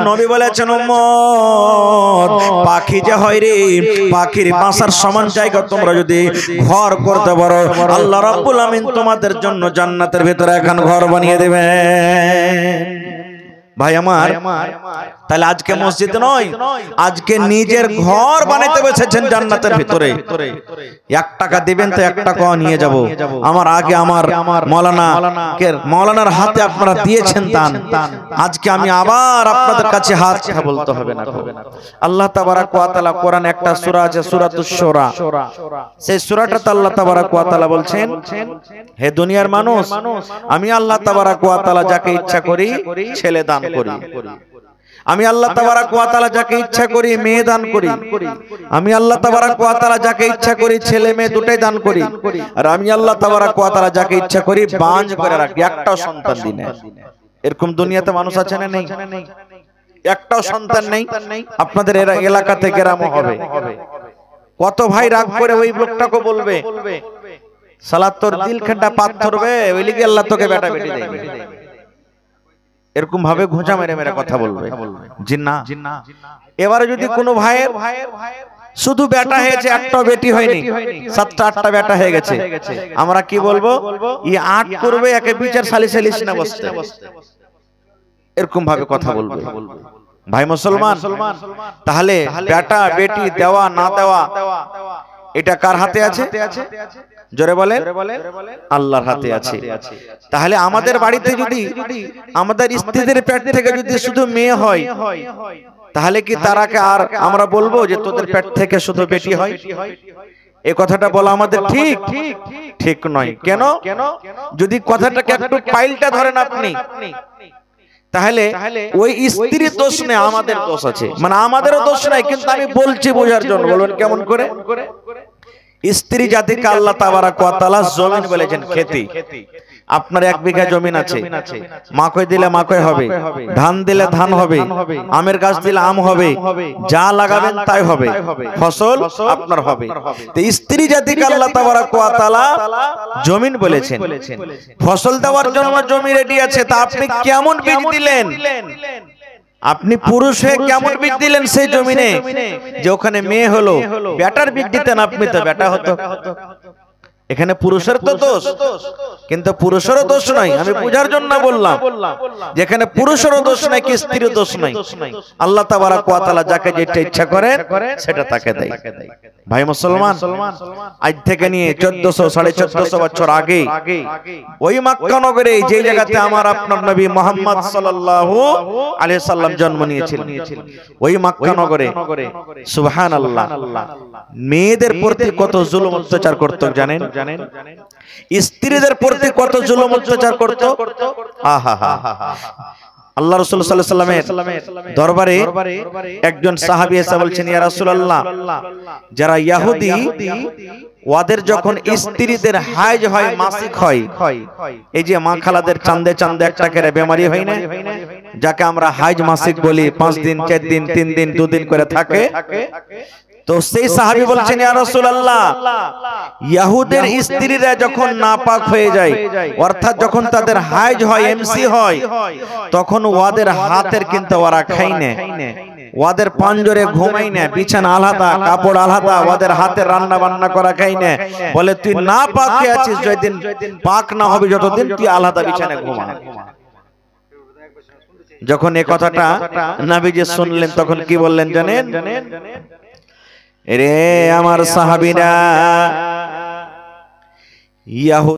S1: নবী বলেছেন উম্মত পাখি যে হয় রে, পাখির বাসার সমান জায়গা তোমরা যদি ঘর করতে পারো, আল্লাহ রাব্বুল আমিন তোমাদের জন্য জান্নাতের ভিতরে এখন ঘর বানিয়ে দেবেন। ভাই আমার, তাহলে আজকে মসজিদ নয়, আজকে নিজের ঘর বানাইতে বসেছেন জান্নাতের ভিতরে। 1 টাকা দিবেন তো 1 টাকা নিয়ে যাব। আমার আগে আমার মাওলানার হাতে আপনারা দিয়েছেন দান, আজকে আমি আবার আপনাদের কাছে হাত বলতে হবে না। আল্লাহ তাবারাক ওয়া তাআলা কোরআন একটা সূরা আছে সূরাতুশ শুরা, সেই সূরাটাতে আল্লাহ তাবারাক ওয়া তাআলা বলছেন হে দুনিয়ার মানুষ, আমি আল্লাহ তাবারাক ওয়া তাআলা যাকে ইচ্ছা করি ছেলে দান করি, আমি আল্লাহ তাবারাক ওয়া তাআলা যাকে ইচ্ছা করি মেয়ে দান করি, আমি আল্লাহ তাবারাক ওয়া তাআলা যাকে ইচ্ছা করি ছেলে মেয়ে দুটোই দান করি, আর আমি আল্লাহ তাবারাক ওয়া তাআলা যাকে ইচ্ছা করি বাঁঝ করে রাখি, একটাও সন্তান দিই না। এরকম দুনিয়াতে মানুষ আছে না নেই? একটাও সন্তান নেই। আপনাদের এলাকাতে গ্রামও হবে, কত ভাই রাগ করে ওই লোকটাকে বলবে শালা তোর দিল খান্ডা পাথর বে, ওই লিগে আল্লাহ তোকে বেটা বেটি দেবে। এরকম ভাবে ঘোঁচা মেরে মেরে কথা বলবে জিন্না। এবারে যদি কোনো ভাইয়ের শুধু বেটা হয়েছে, একটা বেটি হয়নি, 7টা 8টা বেটা হয়ে গেছে, আমরা কি বলবো? ই 8 করবে, একে বিচার সালিস না বসতে, এরকম ভাবে কথা বলবে। ভাই মুসলমান, তাহলে বেটা বেটি দেওয়া না দেওয়া এটা কার হাতে আছে? জোরে বলেন, আল্লাহর হাতে আছে। তাহলে আমাদের বাড়িতে যদি আমাদের স্ত্রীদের পেট থেকে যদি শুধু মেয়ে হয়, তাহলে কি তারাকে আর আমরা বলবো যে তোদের পেট থেকে শুধু বেটি হয়? এই কথাটা বলা আমাদের ঠিক নয়। কেন? যদি কথাটাকে একটু পাইলটা ধরেন আপনি, তাহলে ওই স্ত্রীর দোষ নেই, আমাদের দোষ আছে, মানে আমাদেরও দোষ নাই, কিন্তু আমি বলছি বোঝার জন্য। বলবেন কেমন করে? স্ত্রী জাতিকে আল্লাহ তাবারাক ওয়া তাআলা জমিন বলেছেন খেতি। আপনার 1 বিঘা জমিন আছে, মাকই দিলে মাকই হবে, ধান দিলে ধান হবে, আমের গাছ দিলে আম হবে, যা লাগাবেন তাই হবে, ফসল আপনার হবে। তো স্ত্রী জাতিকে আল্লাহ তাবারাক ওয়া তাআলা জমিন বলেছেন। ফসল দেওয়ার জন্য জমি রেডি আছে, তা আপনি কেমন বীজ দিলেন? আপনি পুরুষ হয়ে কেমন বীজ দিলেন সেই জমিনে? যে ওখানে মেয়ে হলো, বেটার বীজ দিতেন আপনি, তো বেটা হতো। এখানে পুরুষের তো দোষ, কিন্তু পুরুষেরও দোষ নাই। আমি বুঝার জন্য বললাম, যেখানে পুরুষেরও দোষ নাই, কি স্ত্রীর দোষ নাই। আল্লাহ তাবারাক ওয়া তাআলা যাকে যেটা ইচ্ছা করেন সেটা তাকে দেয়। ভাই মুসলমান, আজ থেকে নিয়ে 1400 1450 বছর আগে ওই মক্কা নগরে, যে জায়গাতে আমার আপনার নবী মুহাম্মদ সাল্লাল্লাহু আলাইহি সাল্লাম জন্ম নিয়েছিলেন, ওই মক্কা নগরে সুবহানাল্লাহ মেয়েদের প্রতি কত জুলুম অত্যাচার করত জানেন? স্ত্রীদের প্রতি কত জুলুম অত্যাচার করত। আহা, আল্লাহ রাসূল সাল্লাল্লাহু আলাইহি ওয়াসাল্লামের দরবারে একজন সাহাবী এসে বলছেন, ইয়া রাসূলুল্লাহ, যারা ইহুদি ওদের যখন স্ত্রীদের হাইজ হয়, মাসিক হয়, এই যে মা খালাদের চাঁদে চাঁদে একটা করে বেমারি হয় না, যাকে আমরা হাইজ মাসিক বলি, 5 দিন 4 দিন 3 দিন 2 দিন করে থাকে। তো সেই সাহাবী বলছেন, ইয়া রাসূলুল্লাহ, ইহুদের স্ত্রীরা যখন নাপাক হয়ে যায়, অর্থাৎ যখন তাদের হাইজ হয়, এমসি হয়, তখন ওদের হাতের কিন্তু ওরা খায় না, ওদের পাঞ্জরে ঘুমাই না, বিছানা আলাদা, কাপড় আলাদা, ওদের হাতে রান্না বান্না করা খাই না। বলে তুই না পাক হয়ে আছিস, যতদিন পাক না হবে যতদিন তুই আলাদা বিছানায় ঘুমা। যখন এই কথাটা নবীজি শুনলেন, তখন কি বললেন জানেন? রে আমার সাহাবীরা,